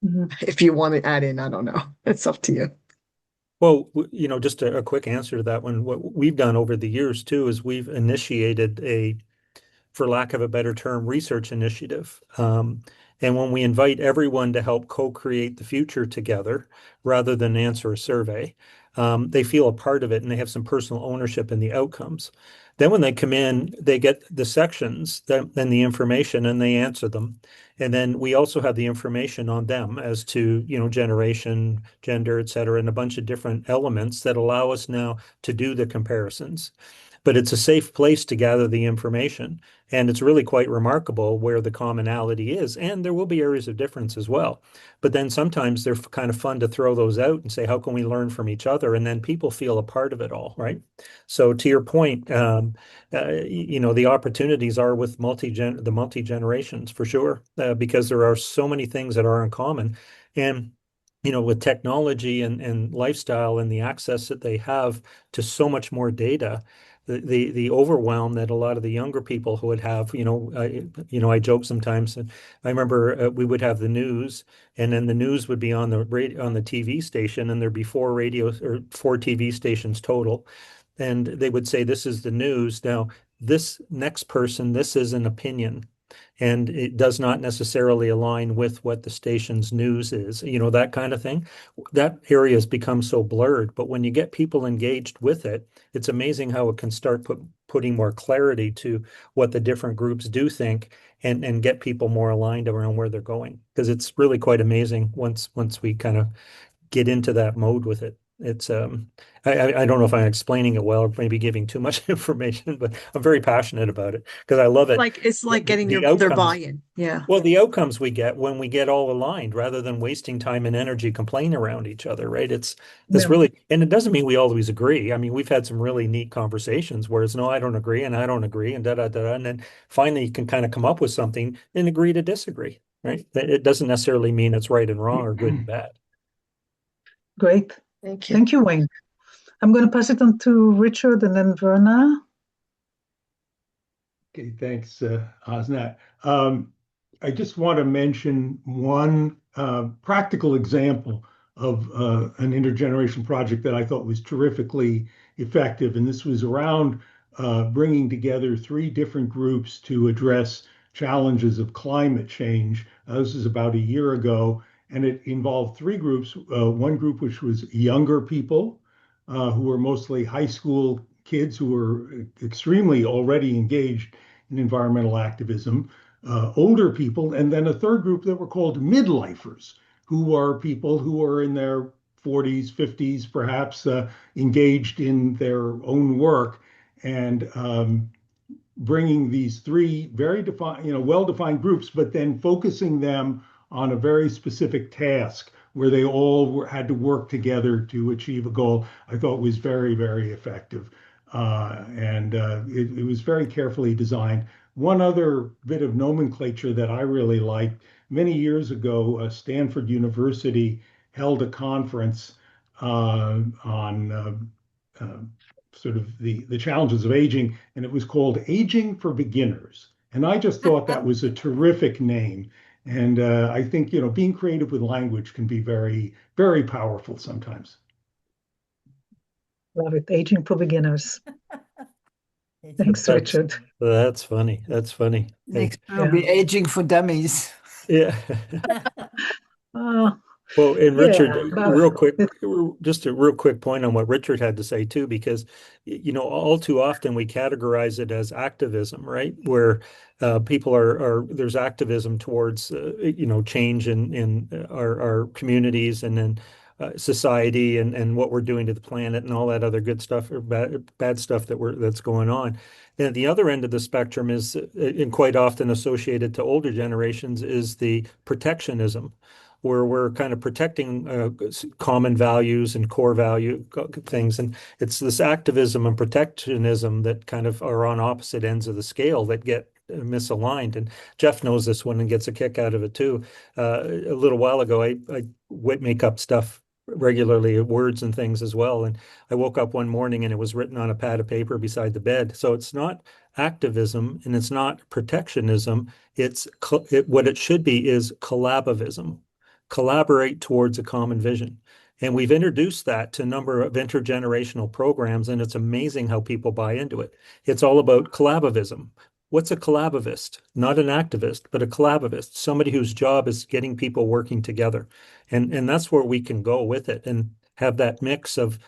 Mm-hmm. If you want to add in, I don't know. It's up to you. Well, just a quick answer to that one. What we've done over the years too is we've initiated for lack of a better term, research initiative. And when we invite everyone to help co-create the future together, rather than answer a survey, they feel a part of it and they have some personal ownership in the outcomes. Then when they come in, they get the sections and the information and they answer them. And then we also have the information on them as to, generation, gender, et cetera, and a bunch of different elements that allow us now to do the comparisons. but it's a safe place to gather the information. And it's really quite remarkable where the commonality is. And there will be areas of difference as well. But then sometimes they're kind of fun to throw those out and say, how can we learn from each other? And then people feel a part of it all, right? So to your point, the opportunities are with the multi-generations for sure, because there are so many things that are in common. And with technology and lifestyle and the access that they have to so much more data, the overwhelm that a lot of the younger people who would have, I joke sometimes. I remember we would have the news, and then the news would be on the radio, on the TV station, and there'd be 4 TV stations total, and they would say, "This is the news." Now, this next person, this is an opinion, and it does not necessarily align with what the station's news is, that kind of thing. That area has become so blurred, but when you get people engaged with it, it's amazing how it can start putting more clarity to what the different groups do think, and get people more aligned around where they're going. Because it's really quite amazing once we kind of get into that mode with it. It's I don't know if I'm explaining it well or maybe giving too much information, but I'm very passionate about it because I love it. It's like getting The their outcomes, buy-in. Yeah. well, the outcomes we get when we get all aligned rather than wasting time and energy complaining around each other, right? It's Yeah. really, and it doesn't mean we always agree. I mean, we've had some really neat conversations where it's no, I don't agree, and I don't agree, and da da da, and then finally you can kind of come up with something and agree to disagree, right? It doesn't necessarily mean it's right and wrong or good and bad. Great. Thank you. Thank you, Wayne. I'm going to pass it on to Richard and then Verna. Okay, thanks, Osnat. I just want to mention one practical example of an intergeneration project that I thought was terrifically effective. And this was around bringing together 3 different groups to address challenges of climate change. This is about a year ago, and it involved 3 groups. One group, which was younger people who were mostly high school kids who were extremely already engaged in environmental activism, older people, and then a third group that were called midlifers, who are people who are in their 40s, 50s, perhaps engaged in their own work, and bringing these 3 very defined, well-defined groups, but then focusing them on a very specific task where they all had to work together to achieve a goal, I thought was very, very effective. And it was very carefully designed. One other bit of nomenclature that I really liked, many years ago, Stanford University held a conference on sort of the challenges of aging, and it was called Aging for Beginners. And I just thought that was a terrific name. And I think, being creative with language can be very, very powerful sometimes. Love it. Aging for beginners. Thanks, Richard. That's funny. That's funny. Next will be aging for dummies. Yeah. Oh, Well, and Richard, yeah, real quick, just a real quick point on what Richard had to say too, because all too often we categorize it as activism, right? Where people there's activism towards change in our communities and then society and what we're doing to the planet and all that other good stuff or bad stuff that's going on. And at the other end of the spectrum is, and quite often associated to older generations, is the protectionism, where we're kind of protecting common values and core value things. And it's this activism and protectionism that kind of are on opposite ends of the scale that get misaligned. And Jeff knows this one and gets a kick out of it too. A little while ago, I make up stuff regularly, words and things as well. And I woke up one morning and it was written on a pad of paper beside the bed. So it's not activism and it's not protectionism. What it should be is collabovism. Collaborate towards a common vision. And we've introduced that to a number of intergenerational programs, and it's amazing how people buy into it. It's all about collabovism. What's a collabovist? Not an activist, but a collabovist, somebody whose job is getting people working together. And that's where we can go with it and have that mix of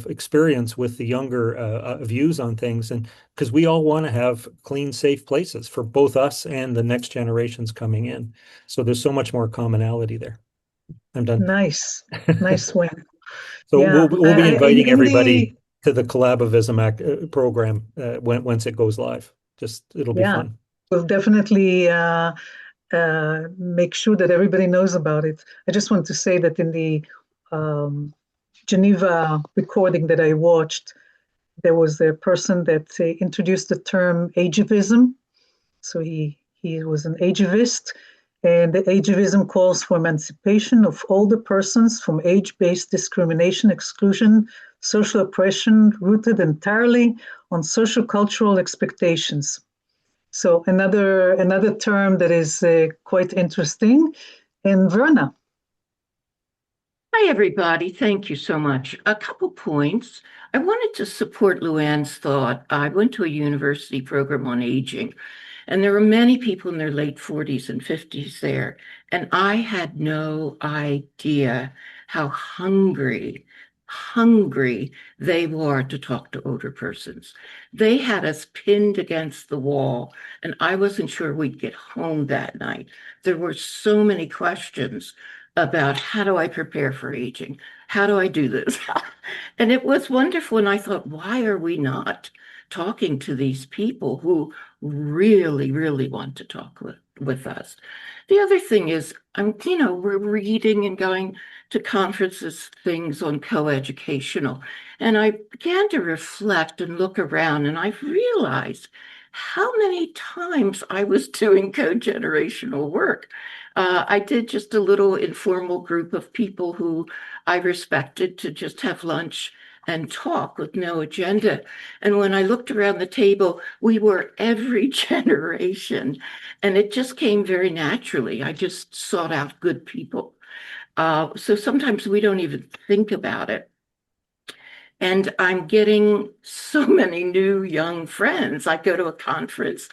experience with the younger views on things. And because we all want to have clean, safe places for both us and the next generations coming in. So there's so much more commonality there. I'm done. nice. Nice, Wayne. So Yeah. we'll be inviting everybody. to the collaboratism program once it goes live. It'll be fun. We'll definitely make sure that everybody knows about it. I just want to say that in the Geneva recording that I watched, there was a person that introduced the term ageism. So he was an ageist, and the ageism calls for emancipation of older persons from age-based discrimination, exclusion, social oppression, rooted entirely on social cultural expectations. So another term that is quite interesting. And Verna. Hi, everybody. Thank you so much. A couple points. I wanted to support Luann's thought. I went to a university program on aging, and there were many people in their late 40s and 50s there. And I had no idea how hungry they were to talk to older persons. They had us pinned against the wall, and I wasn't sure we'd get home that night. There were so many questions about how do I prepare for aging? How do I do this? And it was wonderful. And I thought, why are we not talking to these people who really, really want to talk with us? The other thing is, we're reading and going to conferences, things on coeducational. And I began to reflect and look around, and I realized how many times I was doing co-generational work. I did just a little informal group of people who I respected to just have lunch and talk with no agenda. And when I looked around the table, we were every generation, and it just came very naturally. I just sought out good people. So sometimes we don't even think about it. And I'm getting so many new young friends. I go to a conference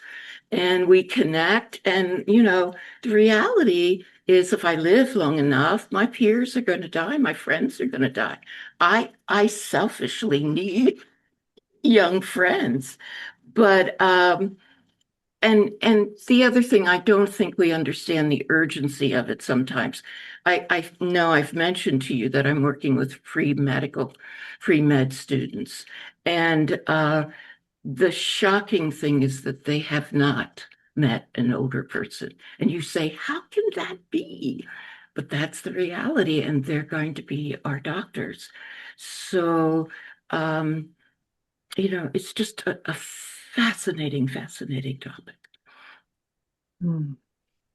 and we connect. And, the reality is if I live long enough, my peers are going to die. My friends are going to die. I selfishly need young friends. But, and the other thing, I don't think we understand the urgency of it sometimes. I know I've mentioned to you that I'm working with pre-med students. And the shocking thing is that they have not met an older person. And you say, how can that be? But that's the reality, and they're going to be our doctors. So, it's just a fascinating topic.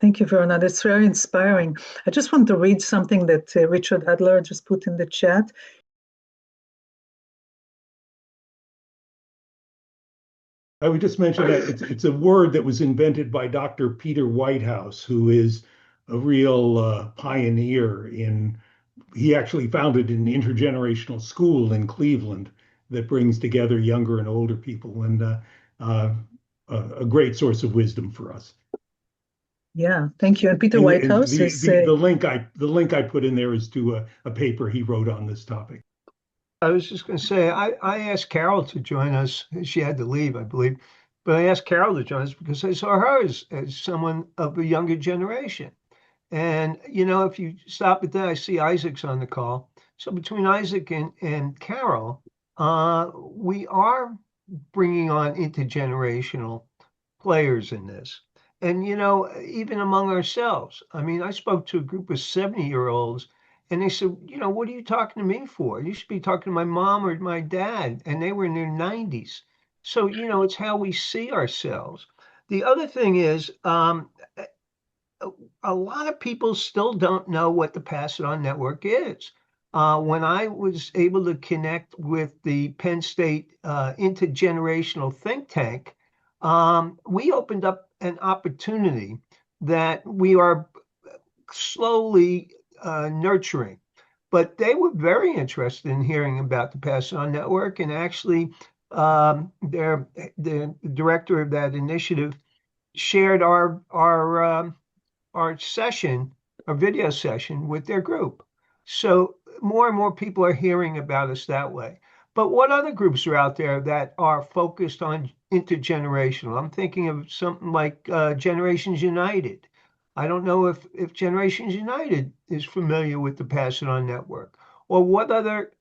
Thank you, Verna. That's very inspiring. I just want to read something that Richard Adler just put in the chat. I would just mention that it's a word that was invented by Dr. Peter Whitehouse, who is a real pioneer he actually founded an intergenerational school in Cleveland that brings together younger and older people, and a great source of wisdom for us. Yeah, thank you. And Peter Whitehouse is the link I put in there is to a paper he wrote on this topic. I was just going to say, I asked Carol to join us. She had to leave, I believe. But I asked Carol to join us because I saw her as someone of a younger generation. And, if you stop at that, I see Isaac's on the call. So between Isaac and Carol, we are bringing on intergenerational players in this. And, even among ourselves, I spoke to a group of 70-year-olds. And they said, what are you talking to me for? You should be talking to my mom or my dad. And they were in their 90s. So, it's how we see ourselves. The other thing is, a lot of people still don't know what the Pass It On Network is. When I was able to connect with the Penn State Intergenerational Think Tank, we opened up an opportunity that we are slowly nurturing, but they were very interested in hearing about the Pass It On Network, and actually the director of that initiative shared our video session with their group. So more and more people are hearing about us that way. But what other groups are out there that are focused on intergenerational? I'm thinking of something like Generations United. I don't know if Generations United is familiar with the Pass It On Network, Or what other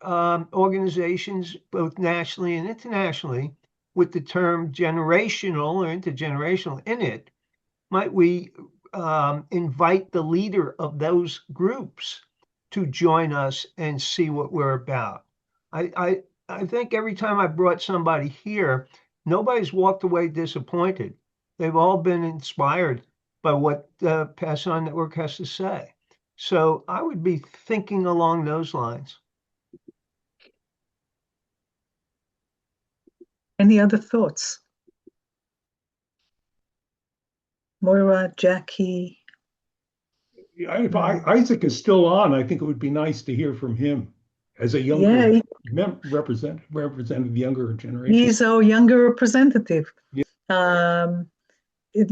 organizations, both nationally and internationally, with the term generational or intergenerational in it, might we invite the leader of those groups to join us and see what we're about? I think every time I brought somebody here, nobody's walked away disappointed. They've all been inspired by what Pass On Network has to say. So I would be thinking along those lines. Any other thoughts? Moira, Jackie? If Isaac is still on, I think it would be nice to hear from him as a Yeah, younger representative younger generation. he's our younger representative. Yeah.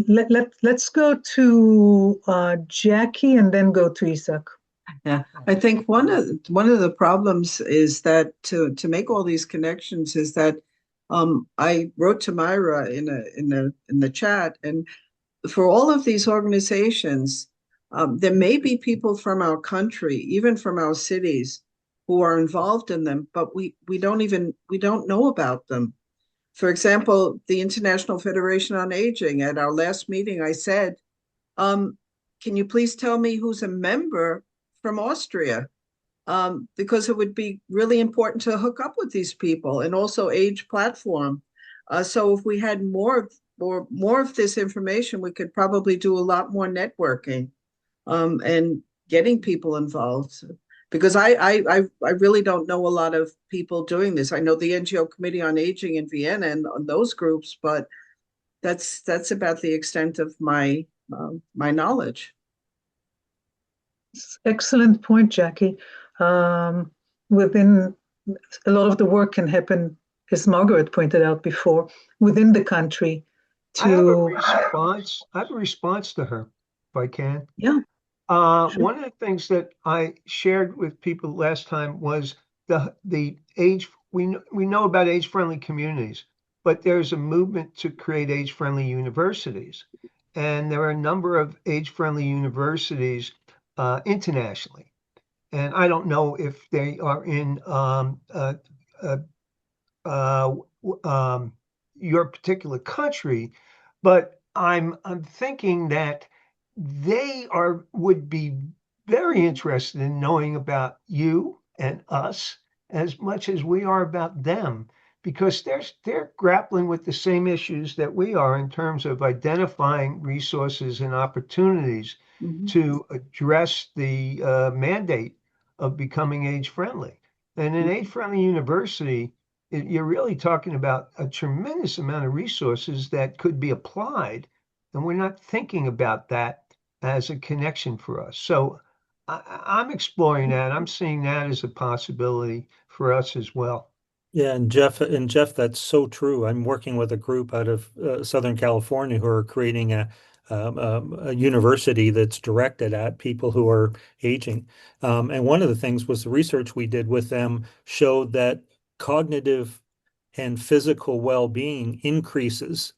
Let's go to Jackie and then go to Isaac. Yeah, I think one of the problems is that to make all these connections is that I wrote to Myra in the chat, and for all of these organizations, there may be people from our country, even from our cities, who are involved in them, but we don't know about them. For example, the International Federation on Aging, at our last meeting, I said, can you please tell me who's a member from Austria? Because it would be really important to hook up with these people, and also Age Platform. So if we had more of this information, we could probably do a lot more networking and getting people involved. Because I really don't know a lot of people doing this. I know the NGO Committee on Aging in Vienna and on those groups, but that's about the extent of my knowledge. Excellent point, Jackie. Within a lot of the work can happen, as Margaret pointed out before, within the country. I have a response to her, if I can. Yeah. Sure. One of the things that I shared with people last time was the age. We know about age-friendly communities, but there's a movement to create age-friendly universities, and there are a number of age-friendly universities internationally. And I don't know if they are in your particular country, but I'm thinking that they would be very interested in knowing about you and us as much as we are about them, because they're grappling with the same issues that we are in terms of identifying resources and opportunities to address the mandate of becoming age friendly. And an age friendly university, you're really talking about a tremendous amount of resources that could be applied, and we're not thinking about that as a connection for us. So I'm exploring that. I'm seeing that as a possibility for us as well. Yeah, and Jeff, that's so true. I'm working with a group out of Southern California who are creating a university that's directed at people who are aging. And one of the things was the research we did with them showed that cognitive and physical well-being increases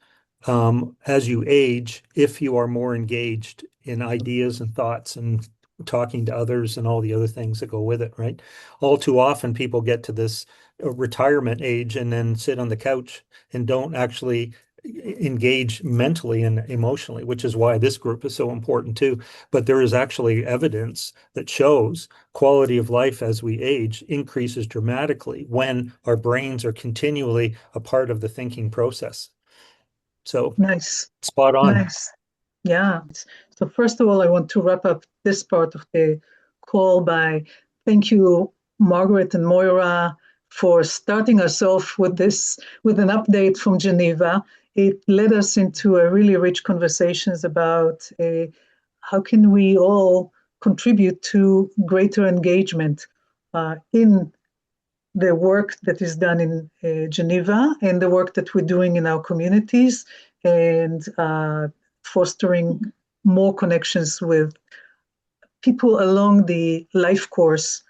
as you age if you are more engaged in ideas and thoughts and talking to others and all the other things that go with it, right? All too often people get to this retirement age and then sit on the couch and don't actually engage mentally and emotionally, which is why this group is so important too. But there is actually evidence that shows quality of life as we age increases dramatically when our brains are continually a part of the thinking process. So nice. Spot on. Nice. Yeah. So first of all, I want to wrap up this part of the call by thank you, Margaret and Moira, for starting us off with an update from Geneva. It led us into a really rich conversations about how can we all contribute to greater engagement in the work that is done in Geneva and the work that we're doing in our communities, and fostering more connections with people along the life course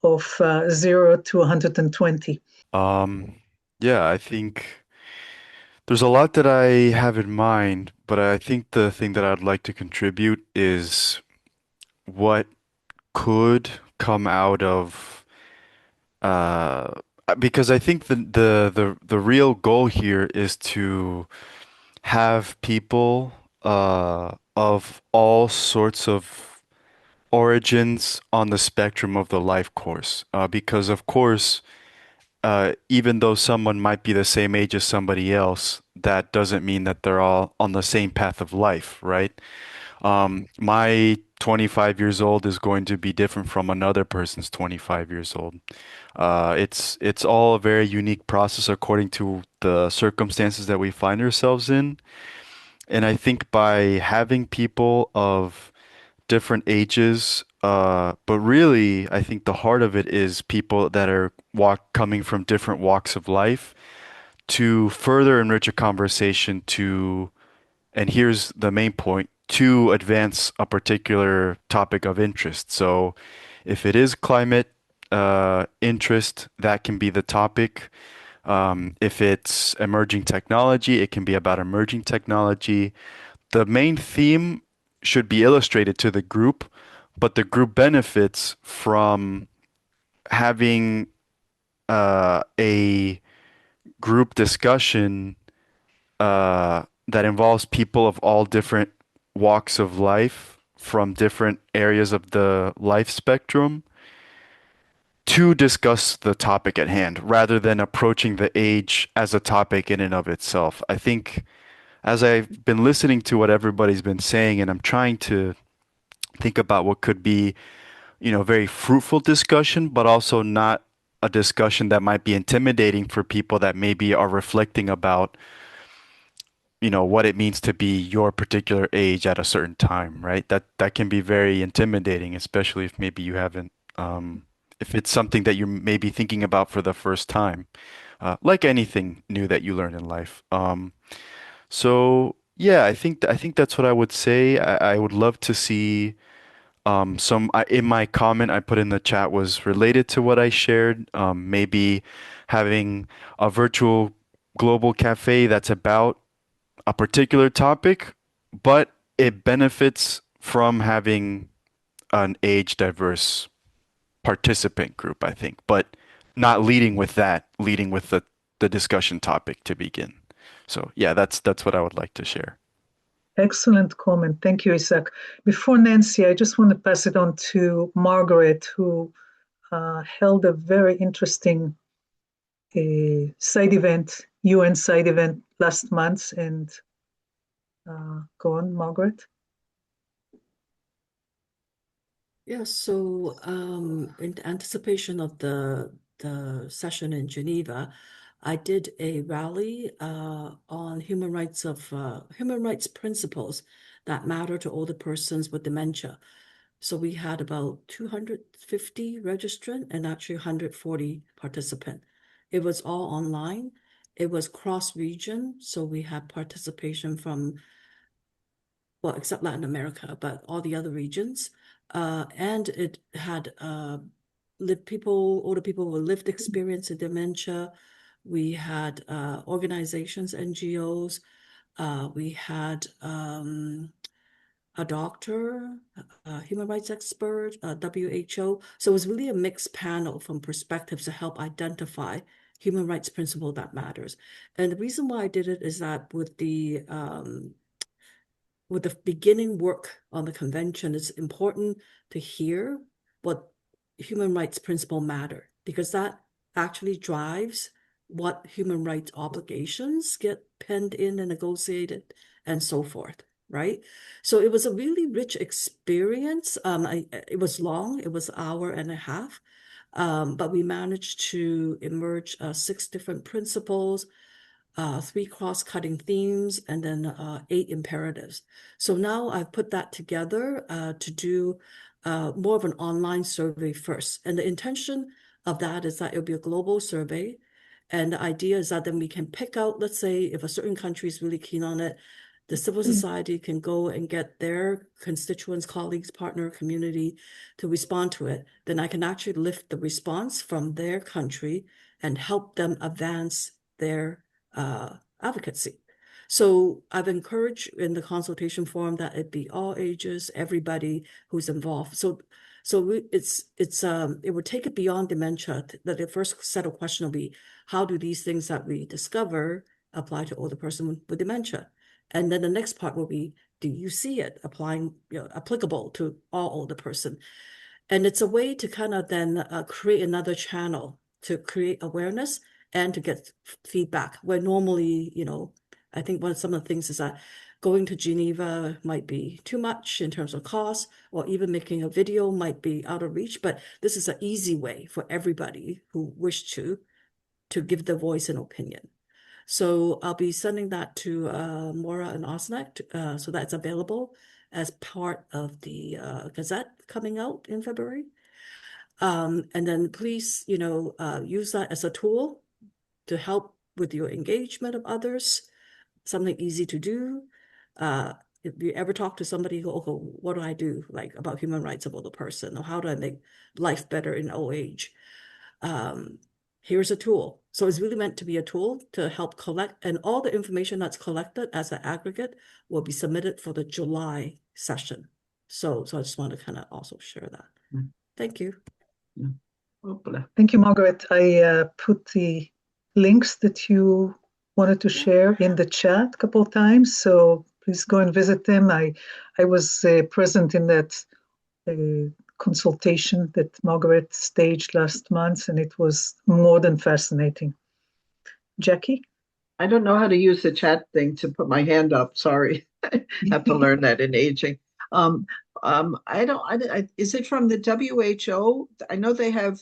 of 0 to 120. Yeah, I think there's a lot that I have in mind, but I think the thing that I'd like to contribute is what could come out of uh, because I think the real goal here is to have people of all sorts of origins on the spectrum of the life course. Because of course, even though someone might be the same age as somebody else, that doesn't mean that they're all on the same path of life, right? My 25 years old is going to be different from another person's 25 years old. It's all a very unique process according to the circumstances that we find ourselves in. And I think by having people of different ages, but really, I think the heart of it is people that are coming from different walks of life to further enrich a conversation to, and here's the main point, to advance a particular topic of interest. So if it is climate interest, that can be the topic. If it's emerging technology, it can be about emerging technology. The main theme should be illustrated to the group, but the group benefits from having a group discussion that involves people of all different walks of life from different areas of the life spectrum to discuss the topic at hand rather than approaching the age as a topic in and of itself. I think as I've been listening to what everybody's been saying and I'm trying to think about what could be, very fruitful discussion, but also not a discussion that might be intimidating for people that maybe are reflecting about, what it means to be your particular age at a certain time, right? That can be very intimidating, especially if maybe you haven't, if it's something that you're maybe thinking about for the first time, like anything new that you learn in life. So yeah, I think that's what I would say. I would love to see. In my comment I put in the chat was related to what I shared. Maybe having a virtual global cafe that's about a particular topic, but it benefits from having an age diverse participant group, I think, but not leading with that, leading with the discussion topic to begin. So yeah, that's what I would like to share. Excellent comment. Thank you, Isaac. Before Nancy, I just want to pass it on to Margaret, who held a very interesting side event, UN side event last month. And go on, Margaret. Yeah, so in anticipation of the session in Geneva, I did a rally on human rights principles that matter to older persons with dementia. So we had about 250 registrant and actually 140 participant. It was all online. It was cross-region, so we had participation from, well, except Latin America, but all the other regions. And it had older people with lived experience in dementia. We had organizations, NGOs. We had a doctor, a human rights expert, WHO. So it was really a mixed panel from perspectives to help identify human rights principle that matters. And the reason why I did it is that with the beginning work on the convention, it's important to hear what human rights principle matter, because that actually drives what human rights obligations get penned in and negotiated and so forth, right? So it was a really rich experience. It was long, it was an hour and a half, but we managed to emerge 6 different principles, 3 cross-cutting themes, and then 8 imperatives. So now I've put that together to do more of an online survey first. And the intention of that is that it'll be a global survey. And the idea is that then we can pick out, let's say, if a certain country is really keen on it, the civil society can go and get their constituents, colleagues, partner, community to respond to it. Then I can actually lift the response from their country and help them advance their advocacy. So I've encouraged in the consultation forum that it be all ages, everybody who's involved. So So it would take it beyond dementia. That the first set of questions will be, how do these things that we discover apply to older person with dementia? And then the next part will be, do you see it applicable to all older person? And it's a way to kind of then create another channel to create awareness and to get feedback. Where normally, I think some of the things is that going to Geneva might be too much in terms of cost, or even making a video might be out of reach. But this is an easy way for everybody who wish to give their voice and opinion. So I'll be sending that to Maura and Osnak, so that's available as part of the Gazette coming out in February. And then please, use that as a tool to help with your engagement of others, something easy to do. If you ever talk to somebody who, okay, what do I do, like about human rights of older person, or how do I make life better in old age? Here's a tool. So it's really meant to be a tool to help collect, and all the information that's collected as an aggregate will be submitted for the July session. So I just want to kind of also share that. Thank you. Thank you, Margaret. I put the links that you wanted to share in the chat a couple of times, so please go and visit them. I was present in that consultation that Margaret staged last month, and it was more than fascinating. Jackie? I don't know how to use the chat thing to put my hand up. Sorry. I have to learn that in aging. Is it from the WHO? I know they have,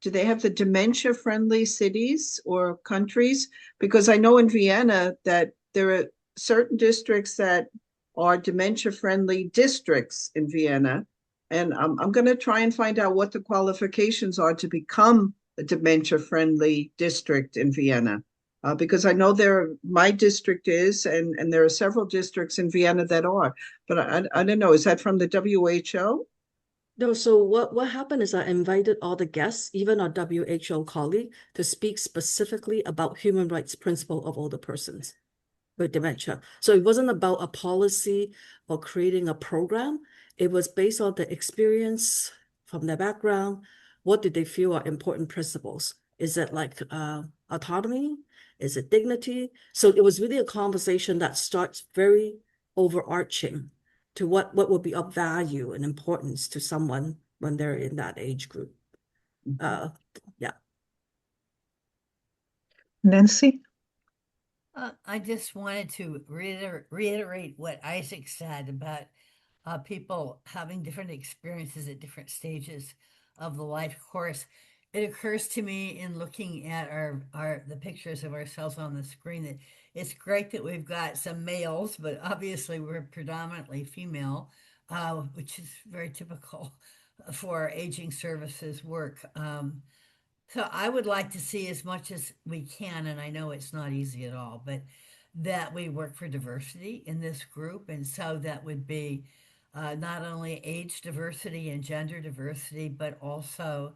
do they have the dementia-friendly cities or countries? Because I know in Vienna that there are certain districts that are dementia-friendly districts in Vienna. And I'm going to try and find out what the qualifications are to become a dementia-friendly district in Vienna. Because I know my district is, and there are several districts in Vienna that are. But I don't know, is that from the WHO? No, so what happened is I invited all the guests, even our WHO colleague, to speak specifically about human rights principle of older persons with dementia. So it wasn't about a policy or creating a program. It was based on the experience from their background. What did they feel are important principles? Is it like autonomy? Is it dignity? So it was really a conversation that starts very overarching to what will be of value and importance to someone when they're in that age group. Yeah. Nancy? I just wanted to reiterate what Isaac said about people having different experiences at different stages of the life course. It occurs to me in looking at the pictures of ourselves on the screen that it's great that we've got some males, but obviously we're predominantly female, which is very typical for aging services work. So I would like to see as much as we can, and I know it's not easy at all, but that we work for diversity in this group. And so that would be not only age diversity and gender diversity, but also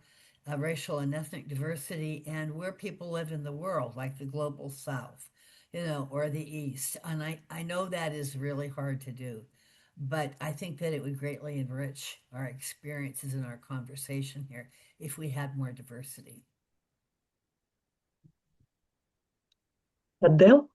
racial and ethnic diversity and where people live in the world, like the global South, or the East. And I know that is really hard to do, but I think that it would greatly enrich our experiences and our conversation here if we had more diversity. Adele?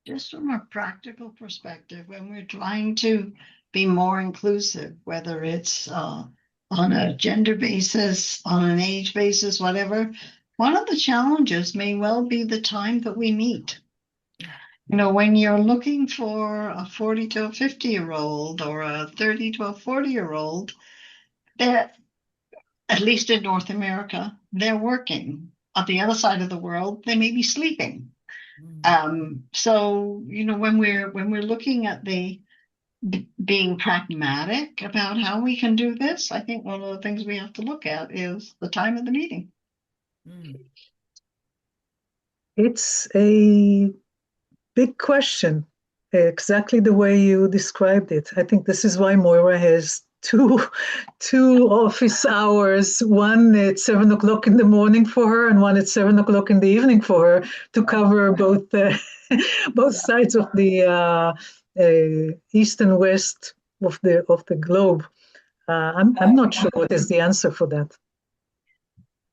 Just from a practical perspective, when we're trying to be more inclusive, whether it's on a gender basis, on an age basis, whatever, one of the challenges may well be the time that we meet. When you're looking for a 40 to a 50-year-old or a 30 to a 40-year-old, they're, at least in North America, they're working. On the other side of the world, they may be sleeping. So, when we're looking at being pragmatic about how we can do this, I think one of the things we have to look at is the time of the meeting. It's a big question, exactly the way you described it. I think this is why Moira has two office hours, one at 7 o'clock in the morning for her and one at 7 o'clock in the evening for her, to cover both both sides of the East and West of the globe. I'm not sure what is the answer for that.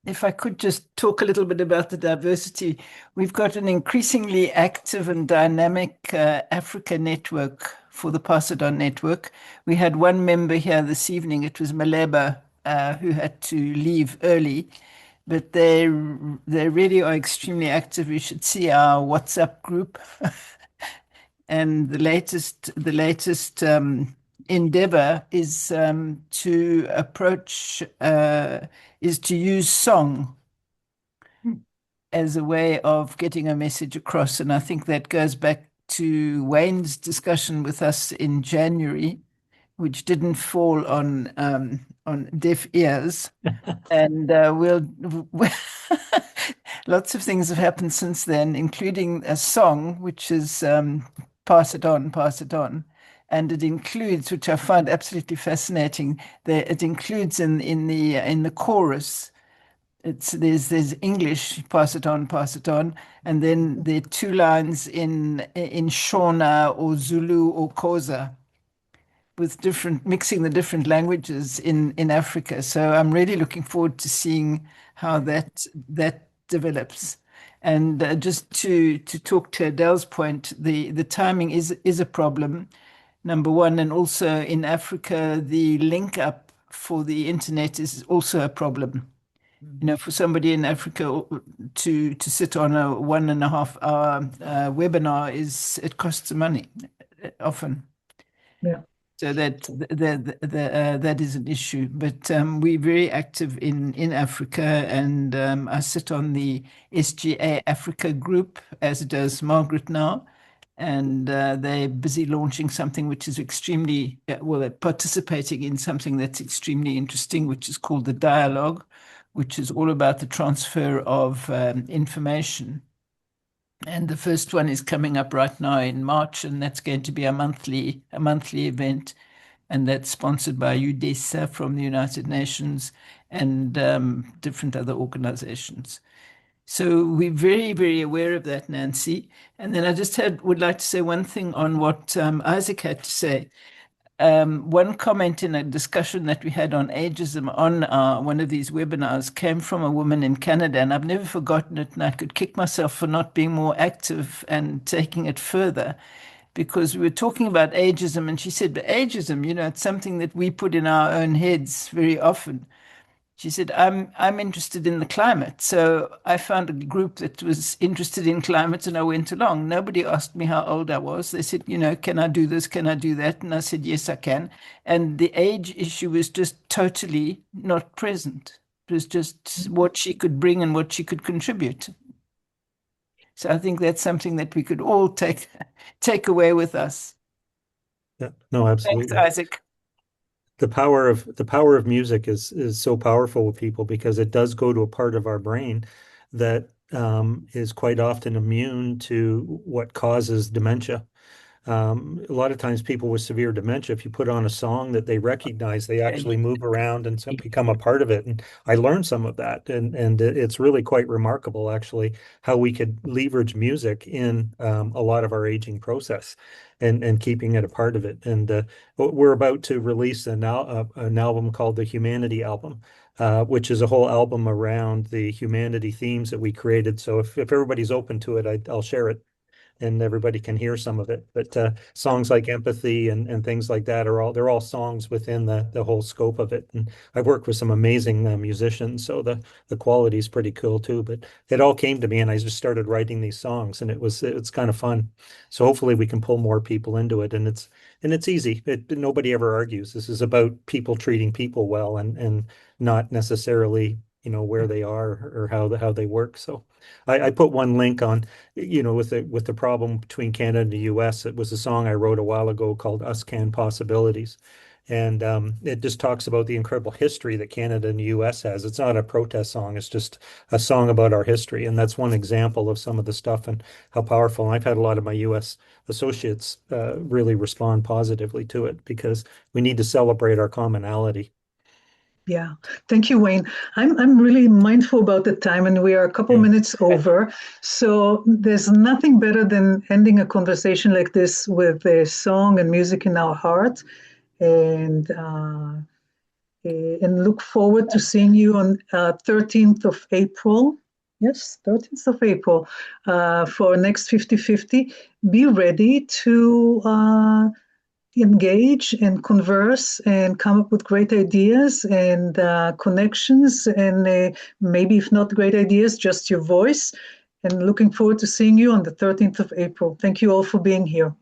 If I could just talk a little bit about the diversity, we've got an increasingly active and dynamic Africa network for the Pass It On network. We had one member here this evening. It was Maleba, who had to leave early, but they really are extremely active. You should see our WhatsApp group. And the latest endeavor is to approach is to use song as a way of getting a message across. And I think that goes back to Wayne's discussion with us in January, which didn't fall on deaf ears. And lots of things have happened since then, including a song, which is Pass It On, Pass It On. And it includes, which I find absolutely fascinating, it includes in the chorus, there's English, pass it on, and then there are two lines in Shona or Zulu or Xhosa, with mixing the different languages in Africa. So I'm really looking forward to seeing how that develops. And just to talk to Adele's point, the timing is a problem, number one, and also in Africa, the link up for the internet is also a problem. For somebody in Africa to sit on a 1.5 hour webinar it costs money often. Yeah. So that is an issue. But we're very active in Africa, and I sit on the SGA Africa group, as does Margaret now. And they're busy launching something which is they're participating in something that's extremely interesting, which is called the Dialogue, which is all about the transfer of information. And the first one is coming up right now in March, and that's going to be a monthly event, and that's sponsored by UDESA from the United Nations and different other organizations. So we're very, very aware of that, Nancy. And then I just would like to say one thing on what Isaac had to say. One comment in a discussion that we had on ageism on one of these webinars came from a woman in Canada, and I've never forgotten it, and I could kick myself for not being more active and taking it further, because we were talking about ageism, and she said, but ageism, it's something that we put in our own heads very often. She said, I'm interested in the climate. So I found a group that was interested in climate, and I went along. Nobody asked me how old I was. They said, can I do this? Can I do that? And I said, yes, I can. And the age issue was just totally not present. It was just what she could bring and what she could contribute. So I think that's something that we could all take away with us. Yeah, no, absolutely. Thanks, Isaac. The power of music is so powerful with people, because it does go to a part of our brain that is quite often immune to what causes dementia. A lot of times people with severe dementia, if you put on a song that they recognize, they actually move around and become a part of it. And I learned some of that, and it's really quite remarkable, actually, how we could leverage music in a lot of our aging process and keeping it a part of it. And we're about to release an album called the Humanity Album, which is a whole album around the humanity themes that we created. So if everybody's open to it, I'll share it, and everybody can hear some of it. But songs like Empathy and things like that they're all songs within the whole scope of it. And I've worked with some amazing musicians, so the quality is pretty cool too. But it all came to me, and I just started writing these songs, and it's kind of fun. So hopefully we can pull more people into it, and it's easy. Nobody ever argues. This is about people treating people well, and not necessarily where they are or how they work. So I put one link on, with the problem between Canada and the US. It was a song I wrote a while ago called Us Can Possibilities. And it just talks about the incredible history that Canada and the US has. It's not a protest song. It's just a song about our history. And that's one example of some of the stuff and how powerful. And I've had a lot of my US associates really respond positively to it, because we need to celebrate our commonality. Yeah, thank you, Wayne. I'm really mindful about the time, and we are a couple minutes over. So there's nothing better than ending a conversation like this with a song and music in our heart. and look forward to seeing you on 13th of April. Yes, 13th of April for next 50/50. Be ready to engage and converse and come up with great ideas and connections, and maybe if not great ideas, just your voice. And looking forward to seeing you on the 13th of April. Thank you all for being here.